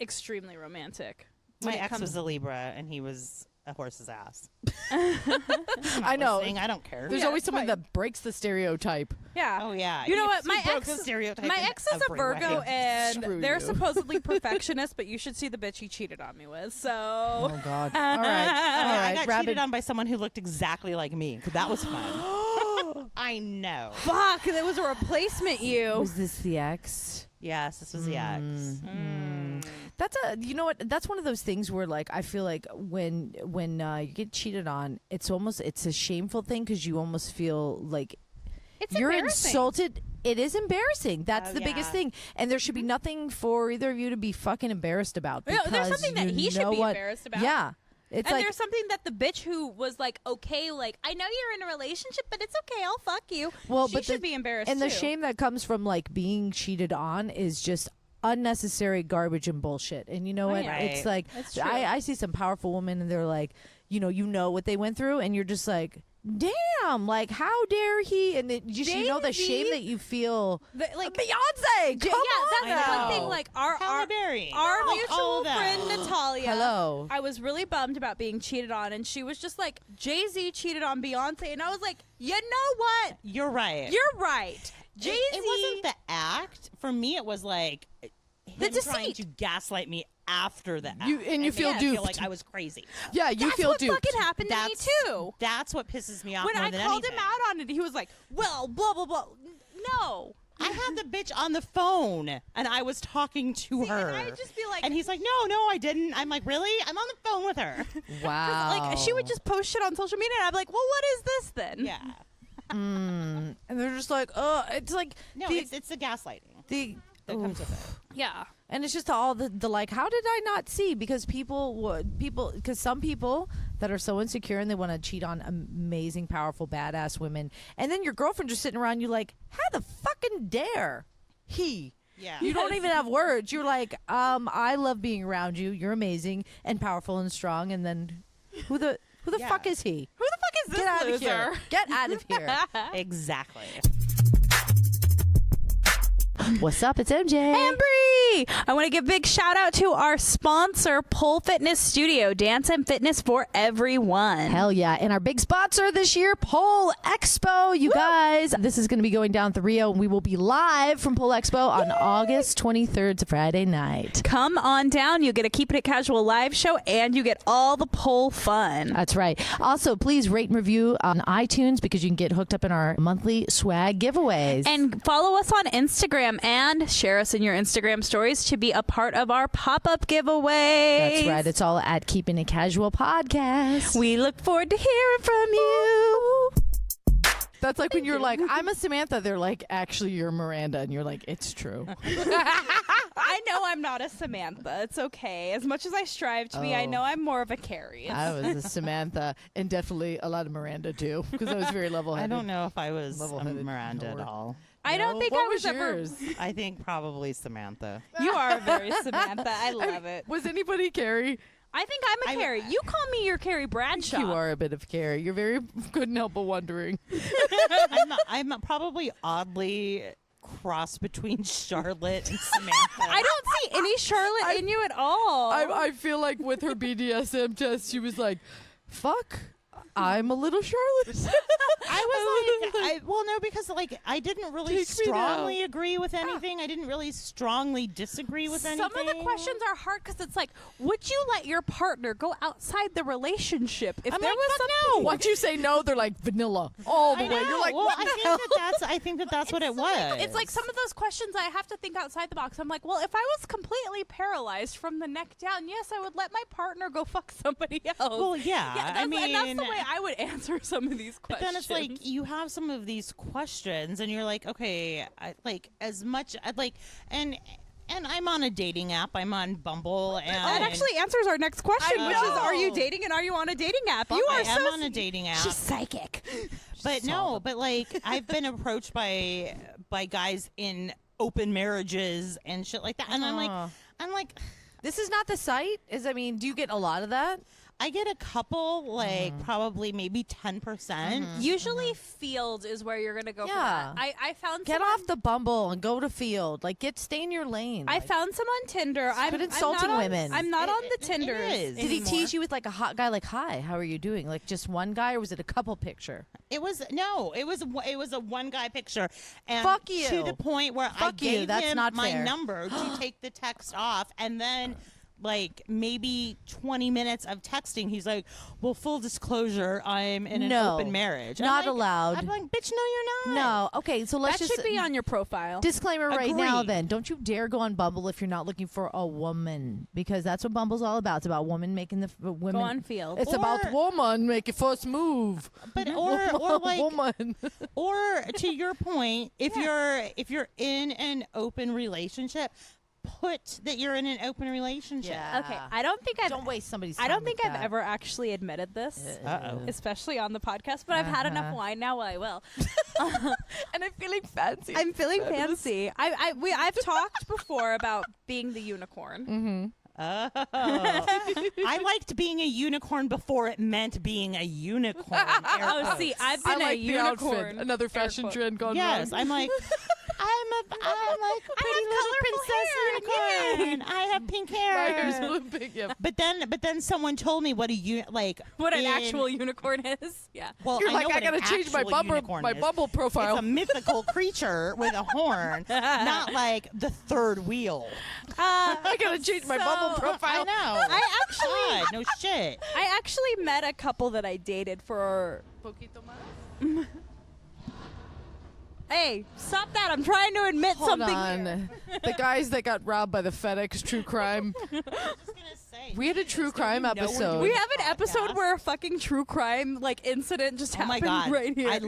extremely romantic. My when it ex comes- was a Libra, and he was a horse's ass. I know. I don't care. There's Yeah, always it's someone fine. that breaks the stereotype. Yeah. Oh yeah. You know what? He My broke ex, the stereotype my in ex is a every Virgo, way. and Screw they're you. supposedly perfectionists, but you should see the bitch he cheated on me with. So. Oh, God. All right. All I right. got Rabbit. cheated on by someone who looked exactly like me. 'Cause that was fun. I know. Fuck, that was a replacement you. Was this the ex? Yes, this was the ex. That's you know what? That's one of those things where, like, I feel like when you get cheated on, it's a shameful thing because you almost feel like It's you're embarrassing. insulted. It is embarrassing. That's Oh, the biggest yeah. thing, and there should be nothing for either of you to be fucking embarrassed about. No, there's because something that you he should know be what- embarrassed about. Yeah, it's And like there's something that the bitch who was like, okay, like, I know you're in a relationship, but it's okay, I'll fuck you. well, she but should be embarrassed and the too. shame that comes from like being cheated on is just unnecessary garbage and bullshit. And you know what? yeah. It's like That's true. I see some powerful women and they're like, you know what they went through, and you're just like, damn, like how dare he? And it just you know the Jay-Z? shame that you feel. Like, Beyonce, come on that's now. one thing. Like our Halle Berry. our Like, all mutual of them. friend Natalia. Hello. I was really bummed about being cheated on, and she was just like, Jay-Z cheated on Beyonce, and I was like, you know what? You're right. You're right. Jay-Z. It wasn't the act. For me, it was like The him trying deceit. to gaslight me after the act. You feel I duped. feel like I was crazy. Yeah, you That's feel what duped. fucking happened to me That's too. That's what pisses me off When more I than called anything. him out on it, he was like, well, blah blah blah. No. I had the bitch on the phone, and I was talking to See, her. and I'd just be like- and he's like, no, I didn't. I'm like, really? I'm on the phone with her. Wow. Like she would just post shit on social media, and I'd be like, well, what is this then? Yeah. and they're just like, oh, it's like No, the, it's the gaslighting the that comes with it. Yeah. and it's just all the like, how did I not see? Because because some people that are so insecure and they want to cheat on amazing, powerful, badass women, and then your girlfriend just sitting around you like, how the fucking dare he? Yeah. You don't even have words. You're like, I love being around you. You're amazing and powerful and strong. And then who the Yeah. fuck is he? Who the fuck is this Get out of loser? here. Get out of here. Exactly. What's up? It's MJ. And Bree! I want to give a big shout out to our sponsor, Pole Fitness Studio, dance and fitness for everyone. Hell yeah. And our big sponsor this year, Pole Expo. You guys, this is going to be going down at the Rio, and we will be live from Pole Expo on August 23rd. It's a Friday night. Come on down. You get a Keep It Casual live show, and you get all the pole fun. That's right. Also, please rate and review on iTunes because you can get hooked up in our monthly swag giveaways. And follow us on Instagram and share us in your Instagram stories to be a part of our pop-up giveaway. that's right. It's all at Keeping It Casual Podcast. We look forward to hearing from you. That's like when you're like, I'm a Samantha. They're like, actually, you're Miranda. And you're like, it's true. I know I'm not a Samantha. It's okay. As much as I strive to be, I know I'm more of a Carrie. I was a Samantha and definitely a lot of Miranda, too, because I was very I level-headed. don't know if I was a Level-headed Miranda at nerd. all. I don't think What I was ever. yours? I think probably Samantha. You are very Samantha. I love it. Was anybody Carrie? I think I'm a Carrie. You call me your Carrie Bradshaw. You are a bit of Carrie. You're very couldn't help but wondering. I'm probably oddly cross between Charlotte and Samantha. I don't see any Charlotte in you at all. I feel like with her BDSM test, she was like, fuck, I'm a little Charlotte. I was like, well, no, because like I didn't really Take me strongly agree with anything. I didn't really strongly disagree with anything. Some of the questions are hard because it's like, would you let your partner go outside the relationship if I'm there like, was fuck something? no. Once you say no, they're like vanilla all the I way. know. You're like, well, what the hell? I think that's what it was. It's like some of those questions I have to think outside the box. I'm like, well, if I was completely paralyzed from the neck down, yes, I would let my partner go fuck somebody else. Well, yeah. that's, I mean, and that's the way I would answer some of these but questions. then it's like you have some of these questions, and you're like, okay, like as much like, and And I'm on a dating app. I'm on Bumble. And That actually answers our next question, which is, are you dating and are you on a dating app? You are I am on a dating app. She's psychic. But no, but like I've been approached by guys in open marriages and shit like that. And I'm like, this is not the site. Do you get a lot of that? I get a couple, like probably maybe 10%. Usually Field is where you're going to go for Yeah. that. I found Get someone, off the Bumble and go to Field. Like, stay in your lane. I found some on Tinder. I'm insulting not on- women. I'm not on the It Tinder. is. Did he tease you with like a hot guy? Like, hi, how are you doing? Like just one guy, or was it a couple picture? It was a one guy picture, and Fuck you. to the point where I Fuck you. gave That's him not my fair. number to take the text off, and then like maybe 20 minutes of texting, he's like, "Well, full disclosure, I'm in an open marriage. Not I'm like, allowed. I'm like, bitch, no, you're not. No. Okay, so let's That just should be on your profile. disclaimer right now. Agreed. Then don't you dare go on Bumble if you're not looking for a woman, because that's what Bumble's all about. It's about woman making the women. Go on Field. It's about woman make your first move. But or like woman. or to your point, if you're in an open relationship, put that you're in an open relationship. Yeah. Okay, I don't think I've Don't waste somebody's time. I don't think with I've that. ever actually admitted this, Uh-oh. especially on the podcast. But I've had enough wine now. I will. And I'm feeling fancy. I'm feeling fancy. I've talked before about being the unicorn. Oh. I liked being a unicorn before it meant being a unicorn. Oh, see, I've been a unicorn. Another fashion quote. trend gone Yes, wrong. I'm like pretty little princess unicorn. I have pink My hair's hair. blue pink. Yeah. But then someone told me what What an actual unicorn is. Yeah. Well, You're I like, know I what an gotta change my actual Bumble unicorn is. Bumble profile. It's a mythical creature with a horn, not like the third wheel. I gotta change my Bumble I profile. know. God, no shit. I actually met a couple that I dated for. Hey, stop that! I'm trying to admit Hold something. on. The guys that got robbed by the FedEx true crime. I was just gonna say. We had a true crime episode. We have an episode where a fucking true crime incident just Oh my happened god! right here. I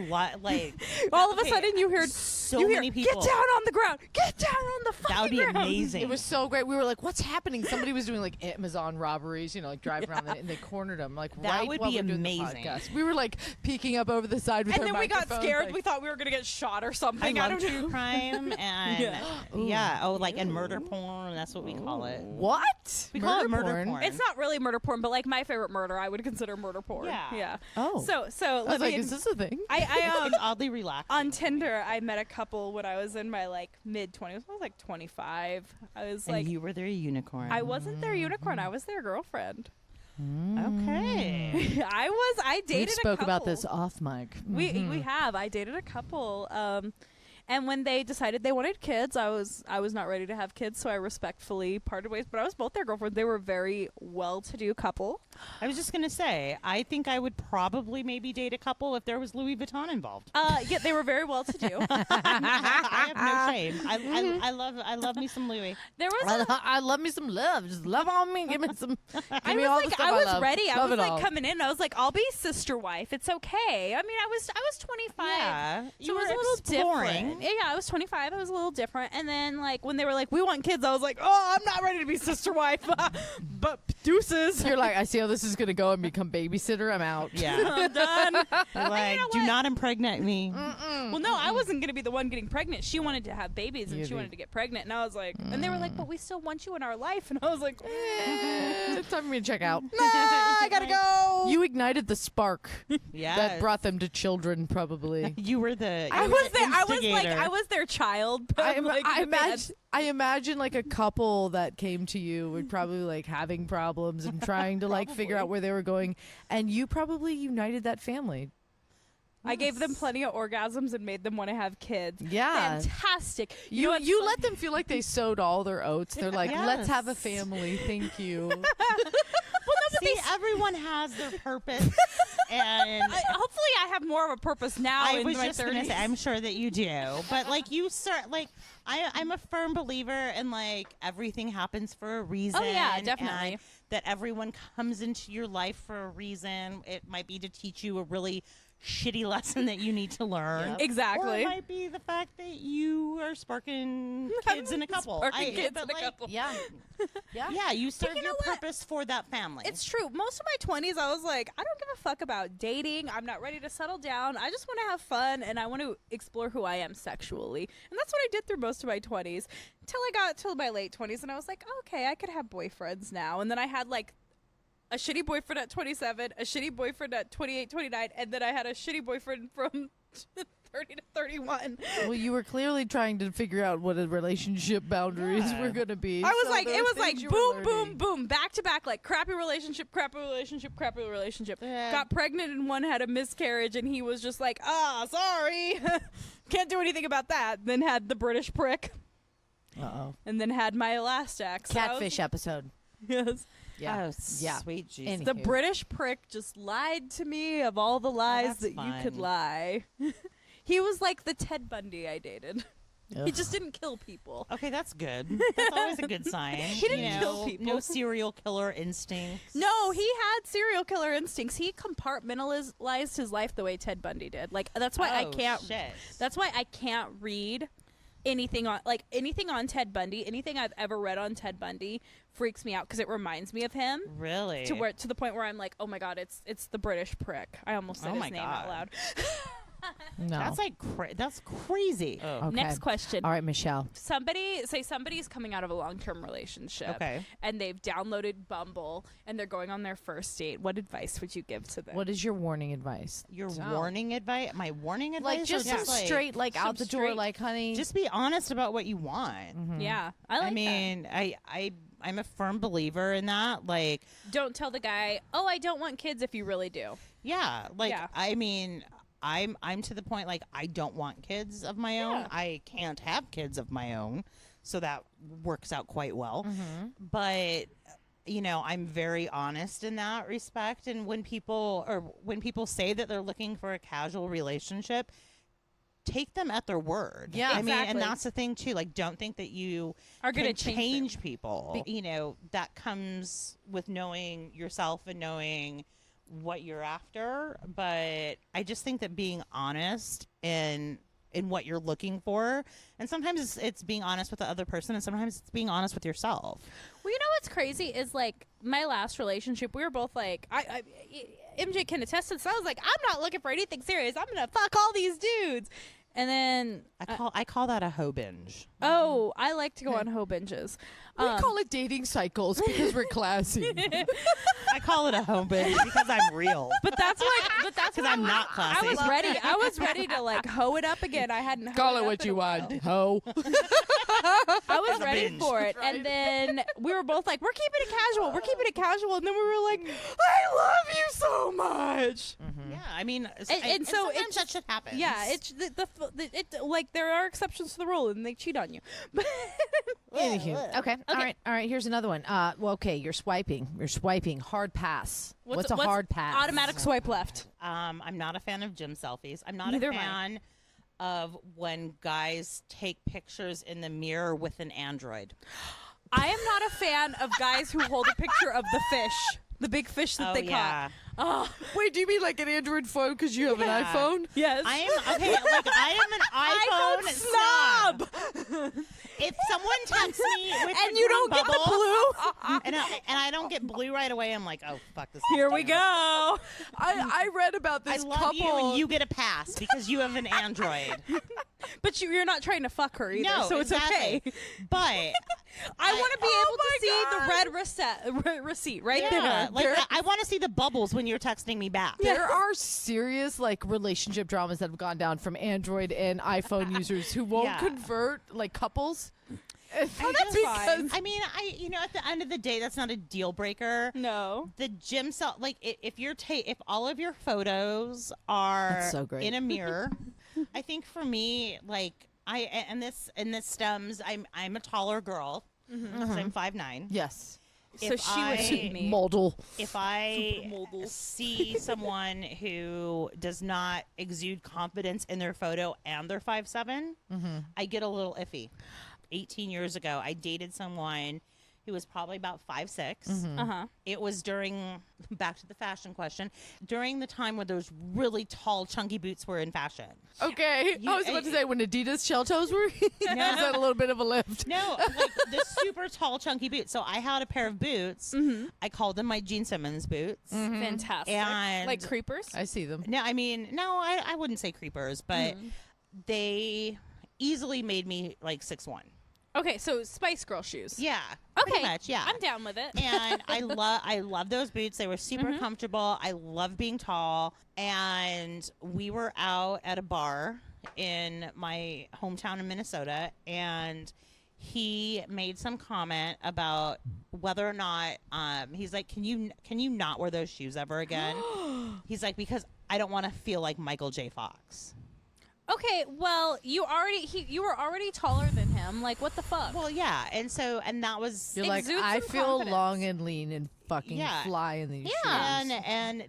like. All of a okay, sudden, you heard so you hear, many people. Get down on the ground! Get down on the fucking That would be ground! amazing. It was so great. We were like, "What's happening?" Somebody was doing like Amazon robberies, like driving around, and they cornered them. Like That right would while be we're doing the amazing. podcast. We were like peeking up over the side with And our then we got microphones, scared. like- We thought we were gonna get shot or something. I I love don't know. true crime and like and murder porn. That's what we call it. What? We call it murder porn. It's not really murder porn, but like my favorite murder, I would consider murder porn. Yeah. Yeah. Oh. So I was let like, me. is this a thing? I It's oddly relaxed. on Tinder, I met a couple when I was in my mid 20s. I was like 25. I was And like, you were their unicorn. I wasn't their unicorn. I was their girlfriend. Okay. I We dated spoke a couple. about this off mic. We have. I dated a couple. And when they decided they wanted kids, I was not ready to have kids, so I respectfully parted ways. But I was both their girlfriends. They were a very well-to-do couple. I was just gonna say, I think I would probably maybe date a couple if there was Louis Vuitton involved. Yeah, they were very well-to-do. I have no shame. I love me some Louis. There was a I love me some love. Just love on me. Give me some. I me was all the like, stuff I was love. ready. I Love was it like all. coming in. I was like, I'll be sister wife. It's okay. I mean, I was 25. Yeah, So you it was were a little exploring. different. Yeah, I was 25. I was a little different. And then when they were like, we want kids, I was like, oh, I'm not ready to be sister wife. But deuces. You're like, I see how this is gonna go and become babysitter. I'm out. Yeah. I'm done. You're like, do not impregnate me. Well, no, I wasn't going to be the one getting pregnant. She wanted to have babies and You she be- wanted to get pregnant. And I was like, and they were like, but we still want you in our life. And I was like, It's time for me to check out. I gotta go. You ignited the spark Yeah. that brought them to children, probably. You were the. I you were was the there. I was like, instigator. I was their child. But I imagine like a couple that came to you were probably like having problems and trying to like figure out where they were going, and you probably united that family. I gave them plenty of orgasms and made them want to have kids. Yeah. Fantastic. You know what's you fun- let them feel like they sowed all their oats. They're like, let's have a Yes. family. Thank you. See, everyone has their purpose, and hopefully I have more of a purpose now I in was my just 30s. gonna say, I'm sure that you do, but like you start like I'm a firm believer in like everything happens for a reason. Oh, yeah, definitely. and that everyone comes into your life for a reason. It might be to teach you a really shitty lesson that you need to learn. Yep. Exactly. Or it might be the fact that you are sparking kids in a couple. Yeah. Yeah, you serve you know your what? purpose for that family. It's true. Most of my 20s, I was like, I don't give a fuck about dating. I'm not ready to settle down. I just want to have fun, and I want to explore who I am sexually. And that's what I did through most of my 20s until I got to my late 20s, and I was like, okay, I could have boyfriends now. And then I had like a shitty boyfriend at 27, a shitty boyfriend at 28, 29, and then I had a shitty boyfriend from 30 to 31. Well, you were clearly trying to figure out what a relationship boundaries were going to be. I was so like, there it were was like things you boom, were boom, learning. boom, back to back, like crappy relationship, crappy relationship, crappy relationship. Yeah. Got pregnant and one had a miscarriage, and he was just like, sorry. Can't do anything about that. Then had the British prick, Uh-oh. and then had my last ex. Catfish episode. Yes. Yeah. Oh, Yeah. sweet Jesus. Anywho. The British prick just lied to me of all the lies that's that you could fun. lie. He was like the Ted Bundy I dated. He Ugh. just didn't kill people. Okay, that's good. That's always a good sign. He didn't You kill know, people. No serial killer instincts. No, he had serial killer instincts. He compartmentalized his life the way Ted Bundy did. Like that's why I Oh, can't. shit. That's why I can't read anything on Ted Bundy. Anything I've ever read on Ted Bundy freaks me out because it reminds me of him. Really? To the point where I'm like, oh my god, it's the British prick. I almost said Oh his my name out God. loud. No. That's like that's crazy. Okay. Next question. All right, Michelle. Somebody's coming out of a long-term relationship. Okay. And they've downloaded Bumble and they're going on their first date. What advice would you give to them? What is your warning advice? Your So- warning advice? My warning advice? Like just or some straight, like some out the door, straight- like honey. Just be honest about what you want. Yeah, I like I mean, I'm a firm believer in that. Like, that. Don't tell the guy, oh, I don't want kids if you really do. yeah, like Yeah. I mean, I'm to the point like I don't want kids of my own. Yeah. I can't have kids of my own, so that works out quite well. Mm-hmm. But you know, I'm very honest in that respect. And when people say that they're looking for a casual relationship, take them at their word. Yeah. I mean, Exactly. and that's the thing too. Like, don't think that you Are gonna can change change people. You know, that comes with knowing yourself and knowing what you're after. But I just think that being honest in what you're looking for, and sometimes it's being honest with the other person, and sometimes it's being honest with yourself. Well, you know what's crazy is like my last relationship, we were both like, MJ can attest to this. I was like, I'm not looking for anything serious. I'm gonna fuck all these dudes. And then, I call that a hoe binge. oh, I like to go on hoe binges. we call it dating cycles because we're classy. I call it a hoe binge because I'm real. But that's Because I'm not classy. I was ready. I was ready to like hoe it up again. I hadn't Call hoed it up what in you a while. want, ho. I was ready binge. for it, and then we were both like, "We're keeping it casual. We're keeping it casual." And then we were like, "I love you so much." Yeah, I mean, And and so sometimes it's that shit happens. Yeah, it's like there are exceptions to the rule, and they cheat on you. But Anywho. Okay. All right. Here's another one. Well, okay. You're swiping. Hard pass. What's a hard pass? Automatic swipe left. I'm not a fan of gym selfies. I'm not Neither a am I. fan of when guys take pictures in the mirror with an Android. I am not a fan of guys who hold a picture of the fish, the big fish that they yeah. caught. Oh, Wait, do you mean like an Android phone because you have an Yeah. iPhone? yes. I am okay. Like I am an iPhone snob. If someone texts me with And the you green don't get the bubble, blue. and I don't get blue right away, I'm like, oh fuck this. Here we go. I read about I this love couple. you, and you get a pass because you have an Android. But you're not trying to fuck her either, No, so it's exactly. okay. But I want to be Oh able to my see God. the red receipt right yeah, there. like I want to see the bubbles when you're texting me back. There are serious like relationship dramas that have gone down from Android and iPhone users who won't Yeah. convert, like couples. that's fine. I mean, at the end of the day, that's not a deal breaker. No. The gym cell, like if all of your photos are That's so great. in a mirror, I think for me, like and this stems. I'm a taller girl, so I'm 5'9". Yes. So If she would I- suit me. Model. If I Supermodel. see someone who does not exude confidence in their photo and they're 5'7", I get a little iffy. 18 years ago, I dated someone He was probably about 5'6". It was during, back to the fashion question, during the time where those really tall, chunky boots were in fashion. Okay. I was about to say, when Adidas shell toes were, is that a little bit of a lift? No, like the super tall, chunky boots. So I had a pair of boots. I called them my Gene Simmons boots. Fantastic. And like creepers? I see them. No, I mean, no, I wouldn't say creepers, but they easily made me like 6'1". Okay, so Spice Girl shoes. Yeah. Okay. Pretty much, yeah. I'm down with it. And I love those boots. They were super comfortable. I love being tall. And we were out at a bar in my hometown in Minnesota, and he made some comment about whether or not he's like, can you not wear those shoes ever again? He's like, because I don't want to feel like Michael J. Fox. Okay, well, you were already taller than him. Like, what the fuck? Well, yeah, and that was. You're like, Exude I some feel confidence. long and lean and fucking fly in these shoes. and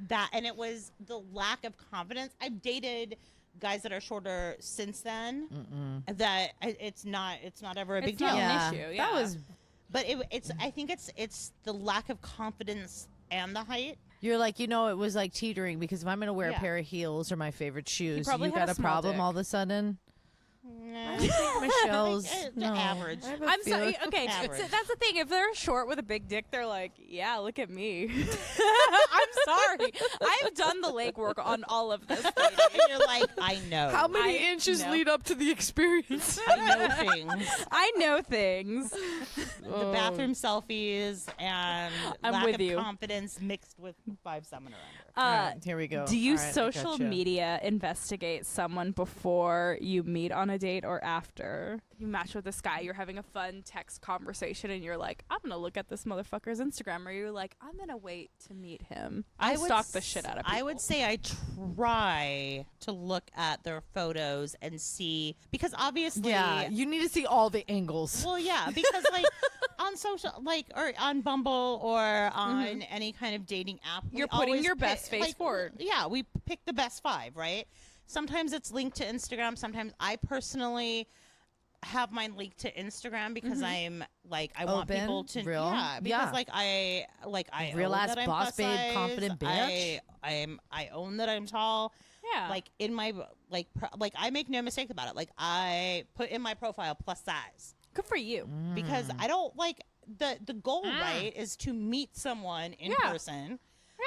it was the lack of confidence. I've dated guys that are shorter since then. That it's not ever a big It's not deal. an issue. Yeah. That was. But it's I think it's the lack of confidence and the height. You're like, it was like teetering, because if I'm going to wear a Yeah. pair of heels or my favorite shoes, probably you had got a a small problem dick. all of a sudden? Nah. I think Michelle's The average. I have a I'm sorry. feeling- Okay, so Average. that's the thing. If they're short with a big dick, they're like, yeah, look at me. I'm sorry. I've done the legwork on all of this. Lady. And you're like, I know. How many I inches know. lead up to the experience? I know things. I know things. The bathroom selfies and I'm lack with of you. confidence mixed with 5'7" or under. Here we go. Do you All right, I social gotcha. media investigate someone before you meet on a date or after? You match with this guy, you're having a fun text conversation, and you're like, I'm going to look at this motherfucker's Instagram. Or you're like, I'm going to wait to meet him. I would stalk the shit out of people. I would say I try to look at their photos and see, because obviously, Yeah, you need to see all the angles. well, yeah, because like on social, like, or on Bumble or on any kind of dating app, we You're putting always your best face forward. Yeah, we pick the best 5, right? Sometimes it's linked to Instagram. Sometimes I personally have mine linked to Instagram because I'm like, I want Open, people to real. yeah, because Yeah. I Real own ass that I'm boss plus babe, size. confident bitch. I own that I'm tall. Yeah. Like in my like I make no mistake about it. Like I put in my profile plus size Good for you. because I don't like the goal, right, is to meet someone in Yeah. person.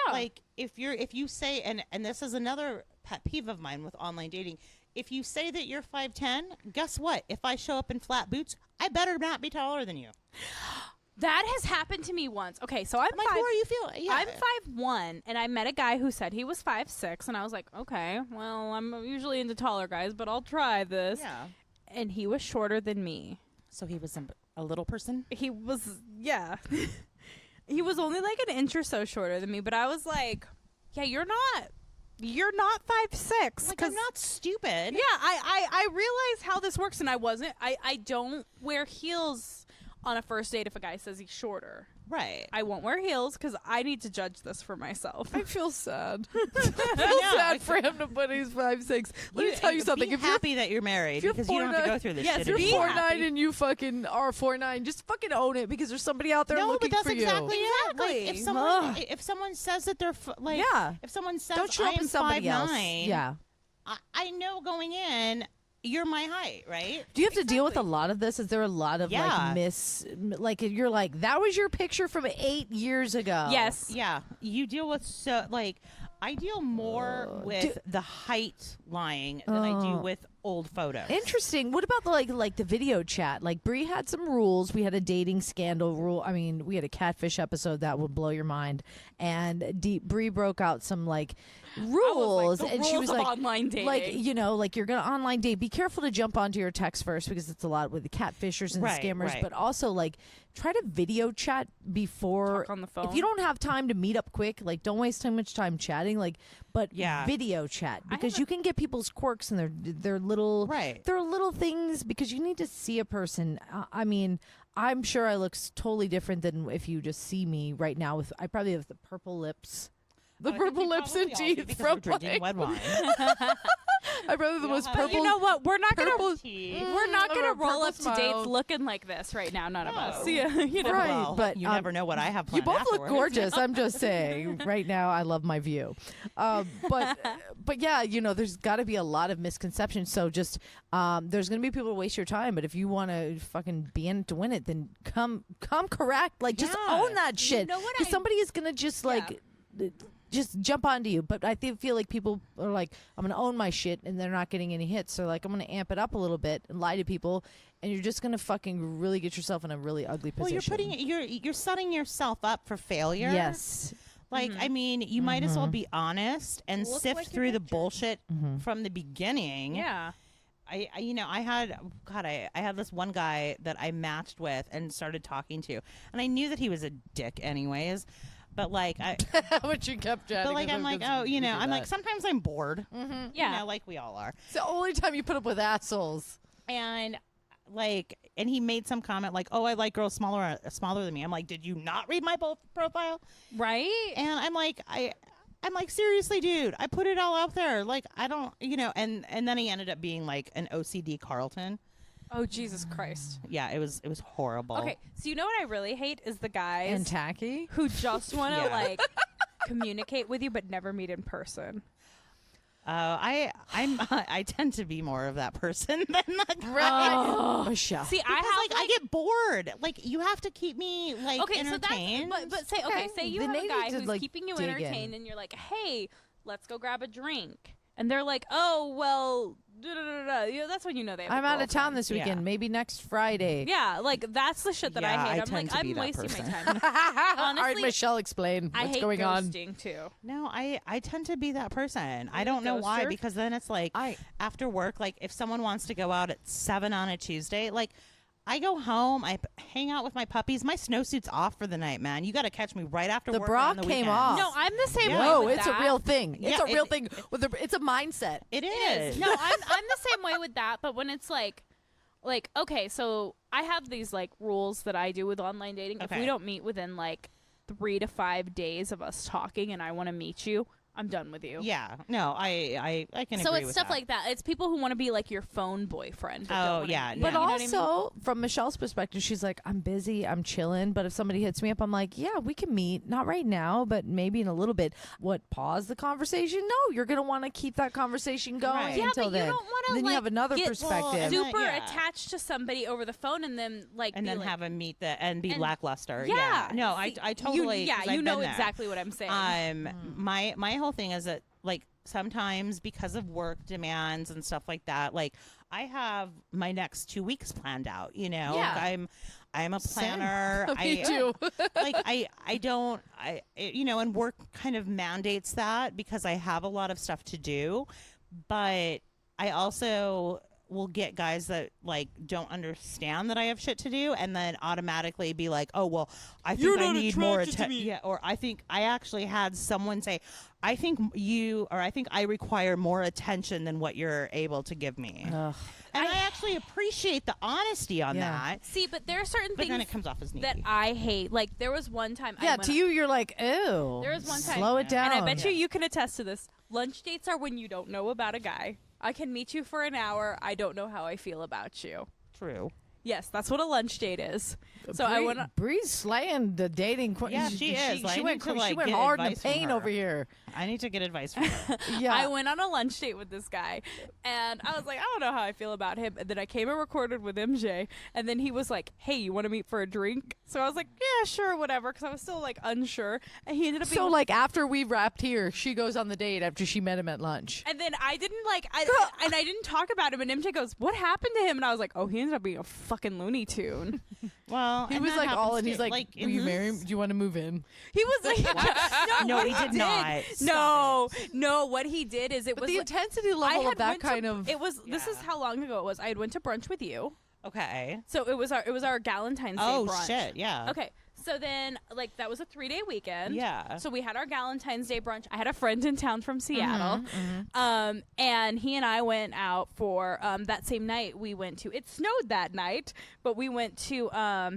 Yeah. Like if you say, and this is another pet peeve of mine with online dating, if you say that you're 5'10", guess what? If I show up in flat boots, I better not be taller than you. That has happened to me once. Okay, so I'm I'm like, five. who are you feeling? Yeah. I'm 5'1", and I met a guy who said he was 5'6", and I was like, okay, well, I'm usually into taller guys, but I'll try this. Yeah. And he was shorter than me. So he was a little person? He was, yeah. He was only like an inch or so shorter than me, but I was like, yeah, you're not 5'6". Like, I'm not stupid. Yeah, I realize how this works, and I don't wear heels on a first date if a guy says he's shorter. Right. I won't wear heels because I need to judge this for myself. I feel sad. I feel sad for him to put he's 5'6". Let me tell you something. Be If you're happy that you're married you're because you don't have to go through this yes, shit. you're anymore. 4'9" and you fucking are 4'9", just fucking own it, because there's somebody out there No, looking but that's for you. exactly it. Exactly. Like, if someone says that they're like, Yeah. if someone says Don't show I up am as somebody 5'9", else. Yeah. I know going in you're my height, right? Do you have to deal with a lot of this? Is there a lot of Yeah. like you're like, that was your picture from 8 years ago? Yes. Yeah, you deal with I deal more with the height lying than I do with old photos. Interesting. What about the like the video chat? Like Bree had some rules. We had a dating scandal rule. I mean, we had a catfish episode that would blow your mind. And Bree broke out some like rules, the and she rules was of like, online dating. like like you're gonna online date. Be careful to jump onto your text first, because it's a lot with the catfishers and Right, scammers. right. But also like try to video chat before. Talk on the phone. If you don't have time to meet up quick, like don't waste too much time chatting. Like, but Yeah. video chat, because you can get people's quirks and their little Right. there are little things, because you need to see a person. I mean, I'm sure I look totally different than if you just see me right now. I probably have the purple lips, I think you and probably all do teeth because from we're drinking like, red wine. My brother was purple. You know what? We're not gonna roll up to smile. dates looking like this right now. None of us. Yeah, you know. Right, Well, but you never know what I have you planned both look afterwards. gorgeous. I'm just saying. Right now, I love my view. But yeah, there's got to be a lot of misconceptions. So just there's going to be people to waste your time. But if you want to fucking be in it to win it, then come correct. Like just own that shit. know what Because somebody is going to just just jump onto you. But I feel like people are like, I'm going to own my shit, and they're not getting any hits. So like, I'm going to amp it up a little bit and lie to people, and you're just going to fucking really get yourself in a really ugly position. Well, you're setting yourself up for failure. Yes. Like, I mean, you might as well be honest and sift like through the bullshit from the beginning. Yeah. I had this one guy that I matched with and started talking to, and I knew that he was a dick anyways. But like Which you kept chatting. but like I'm like, oh, I'm like, sometimes I'm bored. Yeah. Like we all are. It's the only time you put up with assholes. And like, and he made some comment like, oh, I like girls smaller than me. I'm like, did you not read my profile? Right. And I'm like, I'm like, seriously, dude, I put it all out there. Like, I don't, and then he ended up being like an OCD Carlton. Oh, Jesus Christ. Yeah, it was horrible. Okay, so you know what I really hate is the guys And tacky. who just want to Yeah. like communicate with you but never meet in person. I tend to be more of that person than the guy. Right. Michelle. See, Because, I get bored. Like, you have to keep me entertained. but say Okay. you Then have they a guy need to, who's like, keeping you dig entertained in. and you're like, hey, let's go grab a drink, and they're like, oh well, that's when you know they have I'm a out of town girlfriend. this weekend. Yeah. Maybe next Friday. Yeah, like that's the shit that Yeah, I hate. I I'm tend like, to be I'm that wasting person. my time. All right, Honestly, Michelle, explain I what's hate going on. ghosting too. No, I tend to be that person. I a don't know why, ghoster? because then it's like after work, like if someone wants to go out at 7 on a Tuesday, like I go home, I hang out with my puppies. My snowsuit's off for the night, man. You got to catch me right after The work. bra on the came weekends. off. No, I'm the same way. Whoa, with it's that. a real thing. It's Yeah, a real thing. It's a mindset. It It is. is. No, I'm the same way with that. But when it's like okay, so I have these like rules that I do with online dating. If Okay. we don't meet within like 3 to 5 days of us talking, and I want to meet you, I'm done with you. Yeah. No, I can So agree it's with stuff that. like that. It's people who want to be like your phone boyfriend. but Oh, don't wanna yeah, meet no. But you know what I mean? also, from Michelle's perspective, she's like, I'm busy, I'm chilling. But if somebody hits me up, I'm like, yeah, we can meet. Not right now, but maybe in a little bit. What, pause the conversation? No, you're going to want to keep that conversation going Right. Yeah, until but then. you don't want to Then like you have another get perspective. super Yeah. attached to somebody over the phone, and then like and be then like, have them meet and be and- lackluster. yeah. No, See, I totally. You, 'cause you I've know been there. exactly what I'm saying. My whole thing is that like sometimes because of work demands and stuff like that, like I have my next 2 weeks planned out. Yeah. Like, I'm a planner. Me too. Like I don't and work kind of mandates that because I have a lot of stuff to do, but I also will get guys that like don't understand that I have shit to do and then automatically be like, oh well, I think I need more attention. Yeah, or I think I actually had someone say, I think I require more attention than what you're able to give me. Ugh. And I actually appreciate the honesty on Yeah. that. See, but there are certain But things then it comes off as needy. that I hate. Like there was one time. I Yeah, went to you, you're like, ew. There was one time. Slow it down. And I bet you can attest to this. Lunch dates are when you don't know about a guy. I can meet you for an hour. I don't know how I feel about you. True. Yes, that's what a lunch date is. So I went. Bree's slaying the dating. Yeah, she is. Like, She I went, need to, like, she went get hard in the advice from paint her. over here. I need to get advice from her. Yeah. I went on a lunch date with this guy, and I was like, I don't know how I feel about him. And then I came and recorded with MJ, and then he was like, hey, you want to meet for a drink? So I was like, yeah, sure, whatever, because I was still like unsure. And he ended up being So, like, after we wrapped here, she goes on the date after she met him at lunch. and then I didn't I didn't talk about him, and MJ goes, what happened to him? And I was like, oh, he ended up being a fucking Looney Tune. Well, He and was that like all, happens and he's too. like, will you marry him? Do you want to move in? He was like, No, what he did not. No, what he did is it But was the like, intensity I level had of that went to- kind of. It was. This is Yeah. how long ago it was. I had went to brunch with you. Okay. So it was our Galentine's Day Oh brunch. shit! Yeah. Okay. So then, like, that was a 3-day weekend. Yeah. So we had our Galentine's Day brunch. I had a friend in town from Seattle. Mm-hmm, And he and I went out for that same night. We went to, it snowed that night, but we went to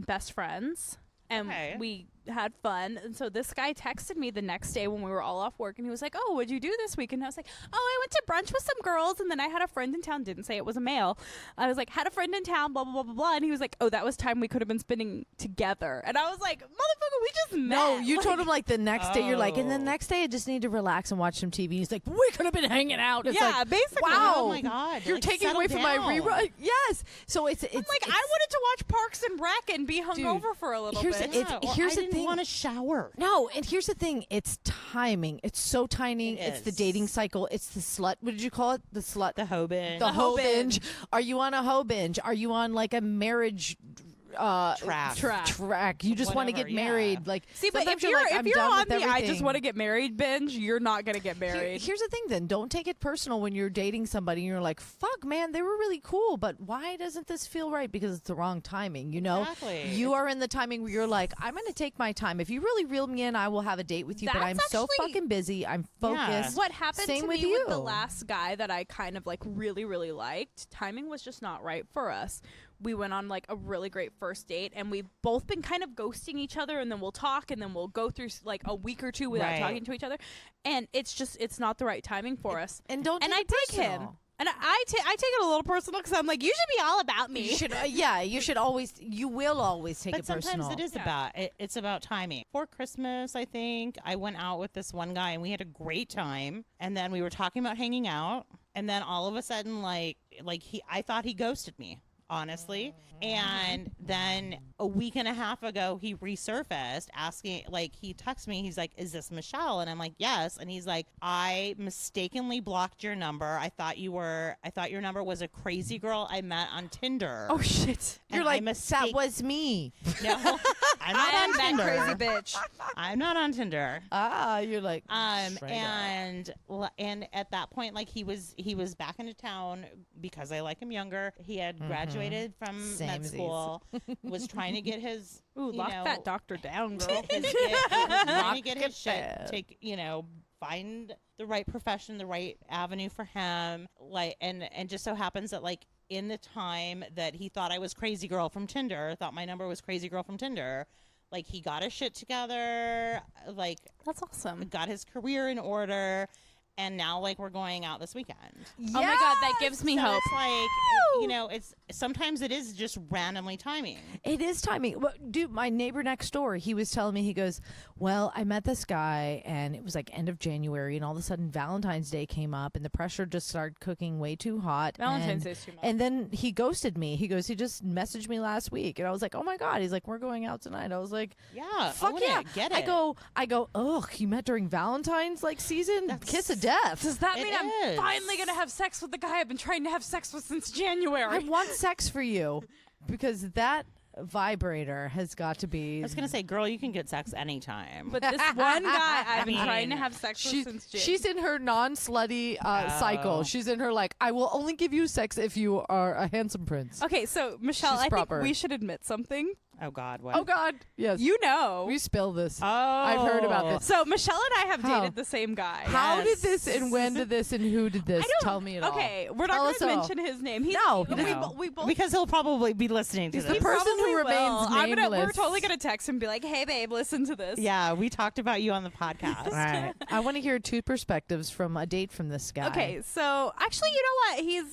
Best Friends. And Okay. we had fun. And so this guy texted me the next day when we were all off work, and he was like, oh, what'd you do this week? And I was like, oh, I went to brunch with some girls, and then I had a friend in town. Didn't say it was a male. I was like, had a friend in town, blah, blah, blah, blah, blah. And he was like, oh, that was time we could have been spending together. And I was like, motherfucker, we just met. No, you told him like the next day. You're like, and the next day I just need to relax and watch some TV. He's like, we could have been hanging out. It's like, basically. wow. Oh my God. You're like, taking away from my rerun. Yes. So it's I'm like, I wanted to watch Parks and Rec and be hungover for a little bit. Here's the thing. Want to shower. No, and here's the thing. It's timing. It's so tiny. It's the dating cycle. It's the slut. What did you call it? The slut. The hoe binge. The hoe binge. Are you on a hoe binge? Are you on like a marriage track? You just want to get married. Like, see, but if you're on the I just want to get married binge, you're not gonna get married. Here's the thing. Then don't take it personal when you're dating somebody and you're like, fuck, man, they were really cool, but why doesn't this feel right? Because it's the wrong timing. You know, exactly. You are in the timing where you're like, I'm gonna take my time. If you really reel me in, I will have a date with you. But I'm so fucking busy. I'm focused. Yeah. What happened Same to with me you. with the last guy that I kind of like really, really liked? Timing was just not right for us. We went on like a really great first date, and we've both been kind of ghosting each other, and then we'll talk, and then we'll go through like a week or two without talking to each other, and it's not the right timing for us. And don't and take I it take personal. him. And I take it a little personal because I'm like, you should be all about me. You should, you should always. You will always take it personal. But sometimes it is it's about timing. For Christmas, I think I went out with this one guy and we had a great time. And then we were talking about hanging out, and then all of a sudden, I thought he ghosted me. Honestly. And then a week and a half ago, he resurfaced asking, he texted me. He's like, is this Michelle? And I'm like, yes. And he's like, I mistakenly blocked your number. I thought your number was a crazy girl I met on Tinder. Oh, shit. You're like, that was me. No, I'm not on Tinder. That crazy bitch. I'm not on Tinder. You're like, and at that point, he was back into town because I like him younger. He had graduated from med school, was trying to get his lock that doctor down, girl. Trying to get his shit, find the right profession, the right avenue for him, and just so happens that in the time that he thought I was crazy girl from Tinder, thought my number was crazy girl from Tinder, he got his shit together, that's awesome, got his career in order. And now, we're going out this weekend. Yes! Oh my God, that gives me hope. It's sometimes it is just randomly timing. It is timing. Well, dude, my neighbor next door, he was telling me, he goes, well, I met this guy, and it was end of January, and all of a sudden Valentine's Day came up, and the pressure just started cooking way too hot. Valentine's Day's too much. And then he ghosted me. He goes, he just messaged me last week, and I was like, oh my God. He's like, we're going out tonight. I was like, yeah, fuck yeah. Get it. I go, ugh, you met during Valentine's season? Kiss of death. Does that mean I'm finally going to have sex with the guy I've been trying to have sex with since January? I want sex for you because that vibrator has got to be. I was going to say, girl, you can get sex anytime. But this one guy I've been trying to have sex with since January. She's in her non-slutty cycle. She's in her I will only give you sex if you are a handsome prince. Okay, so Michelle, I think we should admit something. Oh God! What? Oh God! Yes. You know. We spill this. Oh. I've heard about this. So Michelle and I have dated the same guy. How did this and when did this and who did this? Tell me it all. Okay, we're not going to mention his name. We both, because he'll probably be listening to this. The person who remains nameless. We're totally going to text him and be like, hey babe, listen to this. Yeah, we talked about you on the podcast. All right. I want to hear two perspectives from a date from this guy. Okay, so actually, you know what?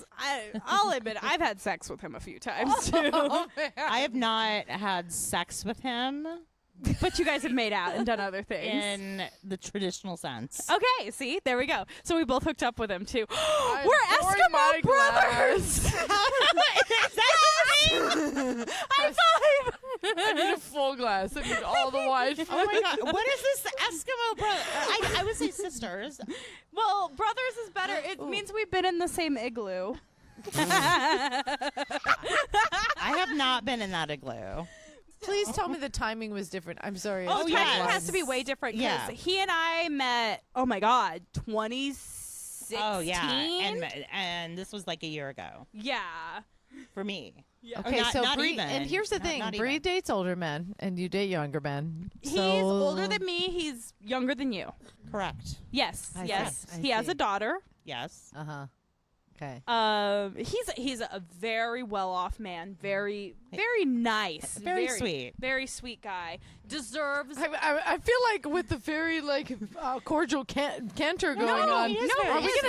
I'll admit, I've had sex with him a few times too. I have not had sex with him, but you guys have made out and done other things in the traditional sense. Okay, see, there we go. So we both hooked up with him too. We're Eskimo brothers. High five! I need a full glass. I need all the wine. Oh my God! What is this Eskimo brother? I would say sisters. Well, brothers is better. It means we've been in the same igloo. I have not been in that igloo. Please tell me the timing was different. I'm sorry. Oh, the timing has to be way different because he and I met, oh my God, 2016. Oh, yeah. And this was a year ago. Yeah. For me. Yeah. Okay, not Bree, even. And here's the thing. Bree dates older men, and you date younger men. He's older than me. He's younger than you. Correct. Yes. He has a daughter. Yes. Uh-huh. Okay. He's a very well-off man. Very, very nice. Very sweet. Very sweet guy. deserves. I feel like with the very cordial canter going on.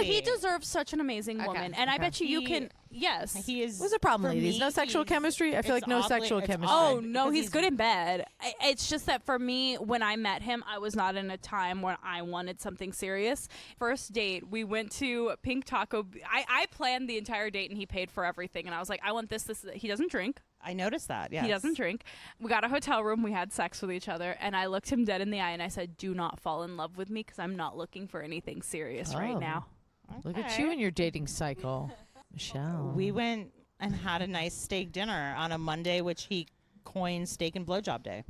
He deserves such an amazing woman, and I bet you can. Yes, he is. What's the problem, ladies? No sexual chemistry. I feel like no sexual chemistry. Oh no, he's good in bed. It's just that for me, when I met him, I was not in a time when I wanted something serious. First date, we went to Pink Taco. I planned the entire date, and he paid for everything. And I was like, I want this. He doesn't drink. I noticed that. Yeah, he doesn't drink. We got a hotel room. We had sex with each other, and I looked him dead in the eye, and I said, "Do not fall in love with me, because I'm not looking for anything serious right now." Okay. Look at you and your dating cycle, Michelle. We went and had a nice steak dinner on a Monday, which he coined Steak and Blowjob Day.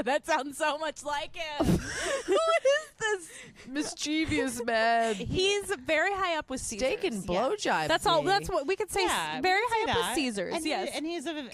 That sounds so much like him. Who is this mischievous man? He's very high up with Caesars. Steak and blowjob. That's all. That's what we could say. Yeah, very high up that. with Caesars. And yes, he's a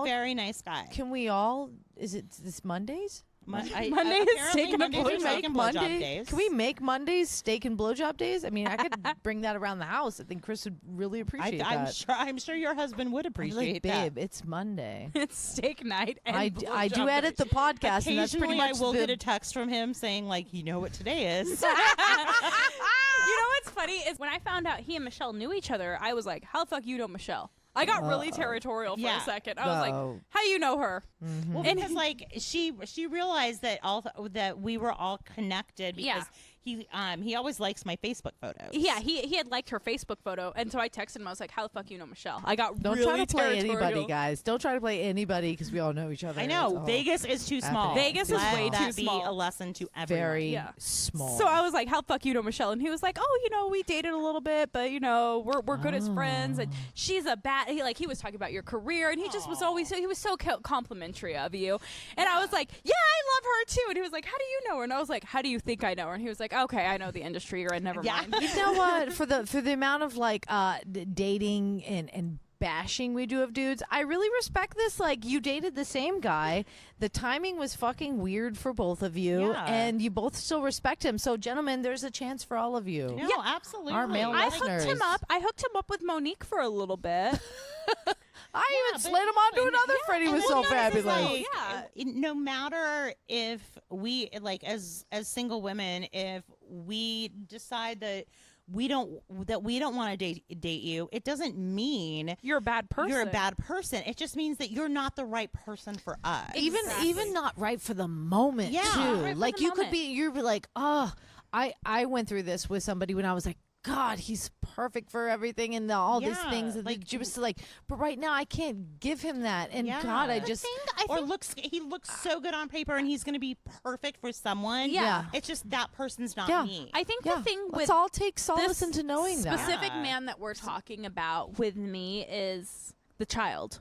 very nice guy. Can we all? Is it this Mondays? Monday is steak and blowjob days. Can we make Mondays steak and blowjob days? I mean, I could bring that around the house. I think Chris would really appreciate that. I'm sure your husband would appreciate that. Babe, it's Monday. It's steak night. And I do edit the podcast, and that's pretty much I will get a text from him saying, like, you know what today is. You know what's funny is when I found out he and Michelle knew each other, I was like, how the fuck you know Michelle? I got really territorial for a second. I was like, how you know her? Mm-hmm. Well, because like she realized that that we were all connected because he always likes my Facebook photos. Yeah, he had liked her Facebook photo, and so I texted him. I was like, how the fuck you know Michelle? I got Don't really try to play territorial. anybody, guys. Don't try to play anybody because we all know each other. I know. Vegas is too small. Vegas is way too small. Be a lesson to everyone. Very small. So I was like, how the fuck you know Michelle? And he was like, oh, we dated a little bit, but we're good as friends, and she's a bad. He was talking about your career, and he just was always he was so complimentary of you, and I was like, yeah, I love her too. And he was like, how do you know her? And I was like, how do you think I know her? And he was like, okay, I know the industry you're in. Never mind. You know what? For the amount of dating and bashing we do of dudes, I really respect this. Like, you dated the same guy. The timing was fucking weird for both of you, and you both still respect him. So, gentlemen, there's a chance for all of you. No, absolutely. Our male listeners. I hooked him up with Monique for a little bit. I even slid him onto another friend. He was so fabulous. Like, no matter if we, as single women, if we decide that we don't want to date you, it doesn't mean you're a bad person. You're a bad person. It just means that you're not the right person for us. Even not right for the moment, too. Right, like you'd be like, oh, I went through this with somebody when I was like, God, he's perfect for everything and all these things. And but right now I can't give him that. And God, I think he looks so good on paper, and he's going to be perfect for someone. Yeah, it's just that person's not me. I think the thing with let's all take solace into knowing that specific man that we're talking about with me is the child.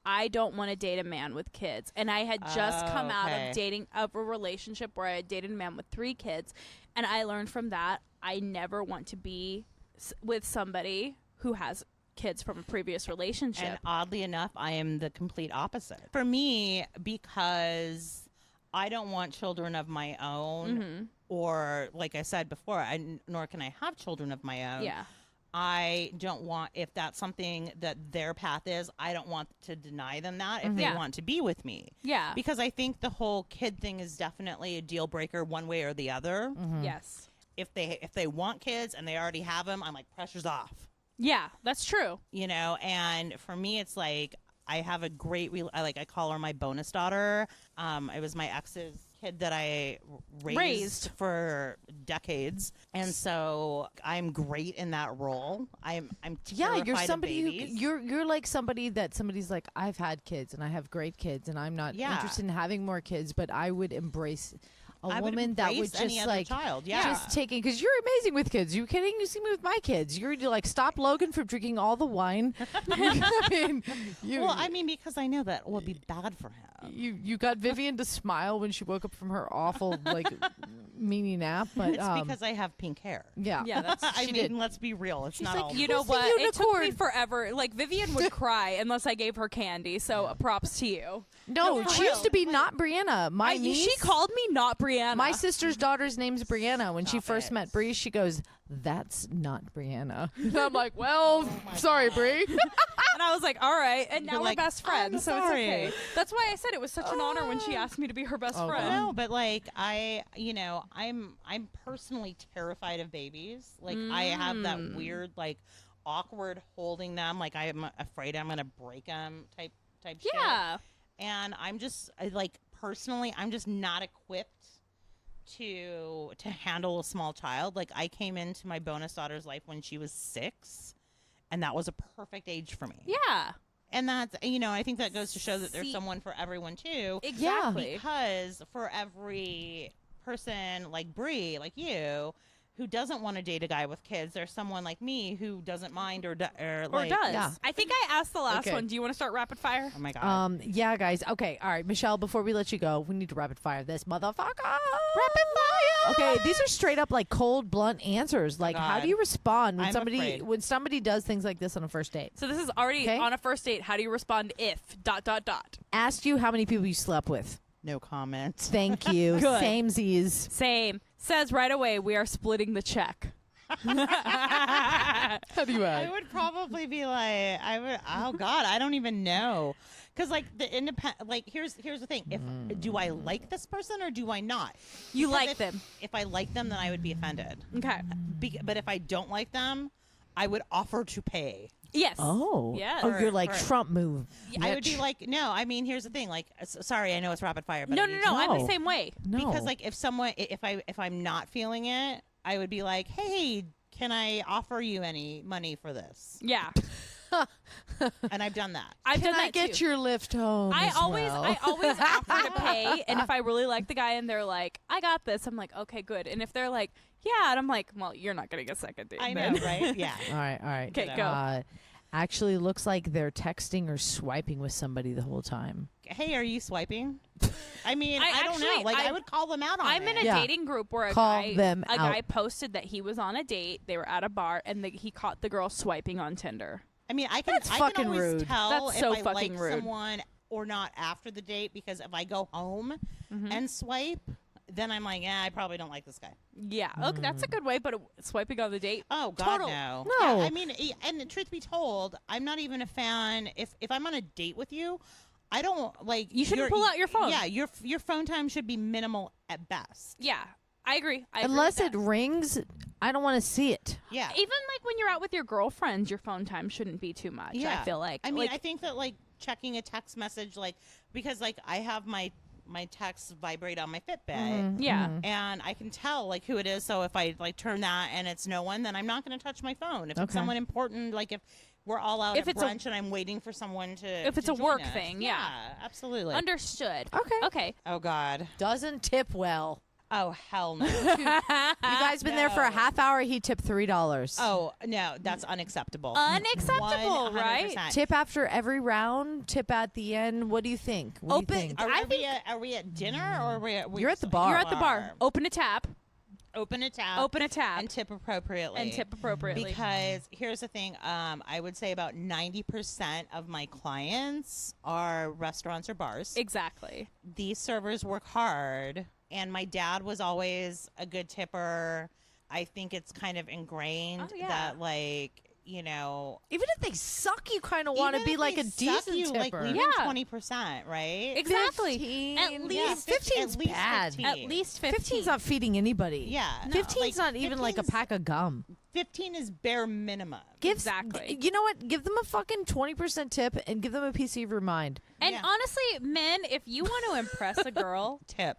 I don't want to date a man with kids. And I had just come out of a relationship where I had dated a man with 3 kids. And I learned from that I never want to be with somebody who has kids from a previous relationship. And oddly enough, I am the complete opposite. For me, because I don't want children of my own, or like I said before, nor can I have children of my own. Yeah. I don't want, if that's something that their path is, I don't want to deny them that if they want to be with me. Yeah. Because I think the whole kid thing is definitely a deal breaker one way or the other. Yes. If they want kids and they already have them, I'm like, pressure's off. Yeah, that's true. And for me, it's like, I have a great, I call her my bonus daughter. It was my ex's kid that I raised for decades, and so I'm great in that role. I'm terrified you're somebody of babies. you're like somebody's like, I've had kids and I have great kids and I'm not interested in having more kids, but I would embrace a woman that would just like child. Just taking, because you're amazing with kids. You kidding? You see me with my kids. You're like, stop Logan from drinking all the wine. I mean, because I know that would be bad for him. You got Vivian to smile when she woke up from her awful meanie nap, but it's because I have pink hair. Yeah, that's. Let's be real. It's She's not like, all. You know what? It took me forever. Like, Vivian would cry unless I gave her candy. So props to you. No, she used to be not Brianna. My niece, she called me not Brianna. My sister's daughter's name's Brianna. When she first met Bree, she goes, "That's not Brianna." And I'm like, "Well, sorry, Bree." And And I was like, all right. And now You're we're like, best friends, I'm so it's okay. sorry. That's why I said it was such an honor when she asked me to be her best friend. No, but like I'm personally terrified of babies. Like I have that weird, like awkward holding them. Like I'm afraid I'm gonna break them type shit. Yeah. And I'm just personally, I'm just not equipped to handle a small child. Like I came into my bonus daughter's life when she was 6, and that was a perfect age for me. Yeah. And that's, I think that goes to show that there's someone for everyone too. Exactly. Because for every person like Bree, like you, who doesn't want to date a guy with kids, there's someone like me who doesn't mind or does. Yeah. I think I asked the last one. Do you want to start rapid fire? Oh my God. Yeah, guys. Okay. All right. Michelle, before we let you go, we need to rapid fire this motherfucker. Rapid fire. Okay. These are straight up like cold, blunt answers. Like, how do you respond when I'm somebody does things like this on a first date? So this is already on a first date. How do you respond if ... Asked you how many people you slept with. No comment. Thank you. Good. Samesies. Same. Says right away, we are splitting the check. How do you act? I would probably be like, oh God, I don't even know. Because like the independent, like here's the thing. If do I like this person or do I not? You Because like them. If I like them, then I would be offended. Okay. But if I don't like them, I would offer to pay. Yes. Oh. Yeah. Oh, you're like for- Trump move. I would be like, no. I mean, here's the thing. Like, sorry, I know it's rapid fire, but No. I need I'm No. the same way. No. because like if I'm not feeling it, I would be like, hey, can I offer you any money for this? Yeah. And I've done that. I've Can done I that get too. your lift home? I as always well? offer to pay, and if I really like the guy and they're like, I got this, I'm like, okay, good. And if they're like, yeah, and I'm like, well, you're not gonna get second date. I then. know, right? Yeah. All right. Okay, go. Actually, looks like they're texting or swiping with somebody the whole time. Hey, are you swiping? I mean, I I don't know. actually- Like, I would call them out on I'm it. in a Yeah. dating group where Call a them guy out. posted that he was on a date. They were at a bar, and he caught the girl swiping on Tinder. I mean, I can. That's I fucking can always rude. tell That's if so I fucking like rude. someone or not after the date because if I go home and swipe, then I'm like, yeah, I probably don't like this guy. Yeah, okay, that's a good way. But swiping on the date, Oh God, Total. no. No. Yeah, I mean, and truth be told, I'm not even a fan. If I'm on a date with you, I don't like. You shouldn't pull out your phone. Yeah, your phone time should be minimal at best. yeah, I agree. I agree Unless with it that. rings, I don't want to see it. Yeah. Even like when you're out with your girlfriends, your phone time shouldn't be too much. Yeah. I feel like. I mean, like, I think that like checking a text message, like because like I have my texts vibrate on my Fitbit. yeah. And I can tell like who it is. So if I like turn that and it's no one, then I'm not going to touch my phone. If it's Okay. someone important, like if we're all out If at it's a- brunch and I'm waiting for someone to If it's to a join work us. thing, yeah. Absolutely. Understood. Okay. Okay. Oh God. Doesn't tip well. Oh hell no. You guys been there for a No. half hour. He tipped $3. Oh no, that's unacceptable. Unacceptable, right? 100%. Tip after every round. Tip at the end. What do you think? What do you think? Are we at dinner or are we You're at the bar. You're at the bar. Open a tab. Open a tab. Open a tab. and tip appropriately. And tip appropriately. Because here's the thing, I would say about 90% of my clients are restaurants or bars. Exactly. These servers work hard, and my dad was always a good tipper. I think it's kind of ingrained Oh, yeah. that, like, you know, Even if they suck, you kind of want to even be if like they a suck decent you, like, tipper. leave Yeah. 20%, right? Exactly. 15. At Yeah, least 15's at least bad. 15. At least 15. 15's not feeding anybody. Yeah. No. 15's Like, not even like a 15's pack of gum. 15 is bare minimum. Exactly. You know what? Give them a fucking 20% tip and give them a piece of your mind. And Yeah. honestly, men, if you want to impress a girl, Tip.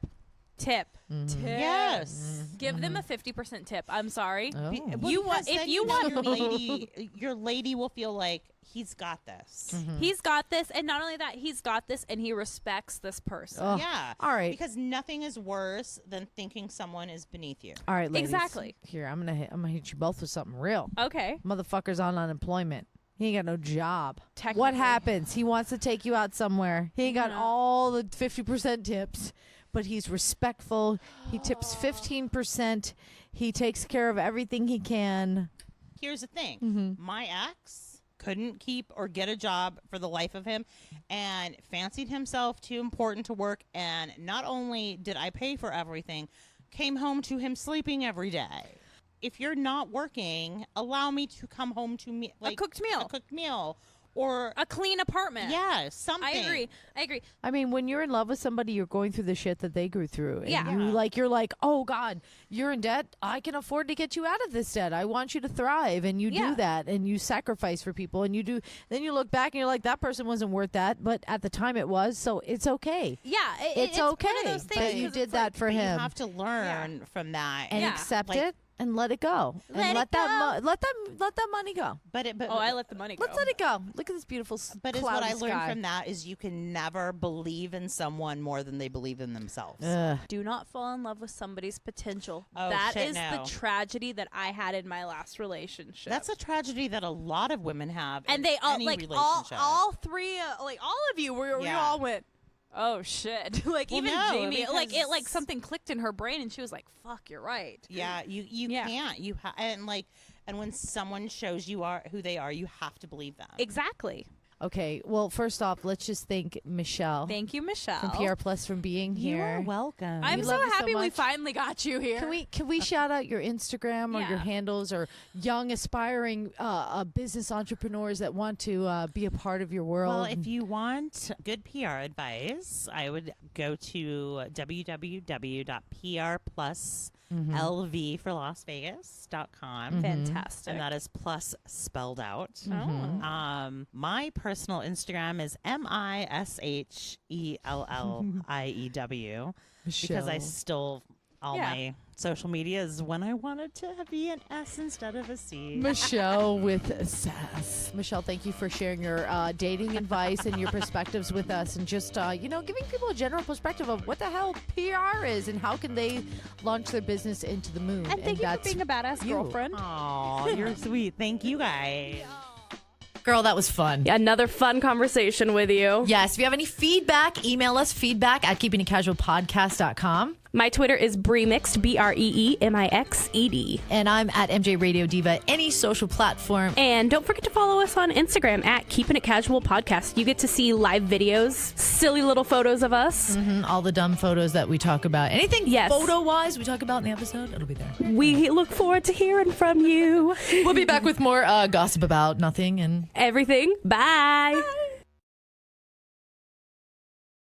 tip. Tip. Yes. Give them a 50% tip. I'm sorry. Oh. Well, You want- because if then you know want- your lady will feel like he's got this. He's got this, and not only that, he's got this, and he respects this person. Oh, Yeah. all right. Because nothing is worse than thinking someone is beneath you. All right, ladies. Exactly. Here, I'm gonna hit you both with something real. Okay. Motherfucker's on unemployment. He ain't got no job. Technically. What happens? He wants to take you out somewhere. He ain't got all the 50% tips, but he's respectful. He tips 15%. He takes care of everything he can. Here's the thing. My ex couldn't keep or get a job for the life of him and fancied himself too important to work. And not only did I pay for everything, came home to him sleeping every day. If you're not working, allow me to come home to me A cooked meal. A cooked meal. or a clean apartment. Yeah, something. I agree. I mean, when you're in love with somebody, you're going through the shit that they grew through. And you're like, oh God, you're in debt. I can afford to get you out of this debt. I want you to thrive. And you do that, and you sacrifice for people, and you do. Then you look back and you're like, that person wasn't worth that, but at the time it was. So it's okay. Yeah, it's okay. One of those things that you did that for him. You have to learn from that and accept it. And let it go. Let that money go. I let the money go. Let's let it go. Look at this beautiful But cloudy what I sky. learned from that is you can never believe in someone more than they believe in themselves. Do not fall in love with somebody's potential. Oh, that shit, is no. the tragedy that I had in my last relationship. That's a tragedy that a lot of women have. And in they all any like relationship. all three all of you we all went, oh shit. Even Jamie, like something clicked in her brain and she was like, fuck, you're right. Yeah, you can't. And when someone shows you are who they are, you have to believe them. Exactly. Okay, well, first off, let's just thank Michelle. Thank you, Michelle. From PR Plus for being here. You are welcome. I'm We so love you so happy we much. finally got you here. Can we shout out your Instagram or your handles or young aspiring business entrepreneurs that want to be a part of your world? Well, if you want good PR advice, I would go to www.prpluslv for Las Vegas.com. Fantastic. And that is plus spelled out. My personal Instagram is MISHELLIEW because I still all my social media is when I wanted to be an S instead of a C. Michelle with sass. Michelle, thank you for sharing your dating advice and your perspectives with us, and just giving people a general perspective of what the hell PR is and how can they launch their business into the moon. And thank you for being a badass girlfriend. Oh, you're sweet. Thank you guys. Girl, that was fun. Another fun conversation with you. Yes, if you have any feedback, email us feedback@keepingitcasualpodcast.com. My Twitter is Breemixed, BREEMIXED. And I'm at MJ Radio Diva, any social platform. And don't forget to follow us on Instagram at Keeping It Casual Podcast. You get to see live videos, silly little photos of us. All the dumb photos that we talk about. Anything photo-wise we talk about in the episode, it'll be there. We look forward to hearing from you. We'll be back with more gossip about nothing and everything. Bye.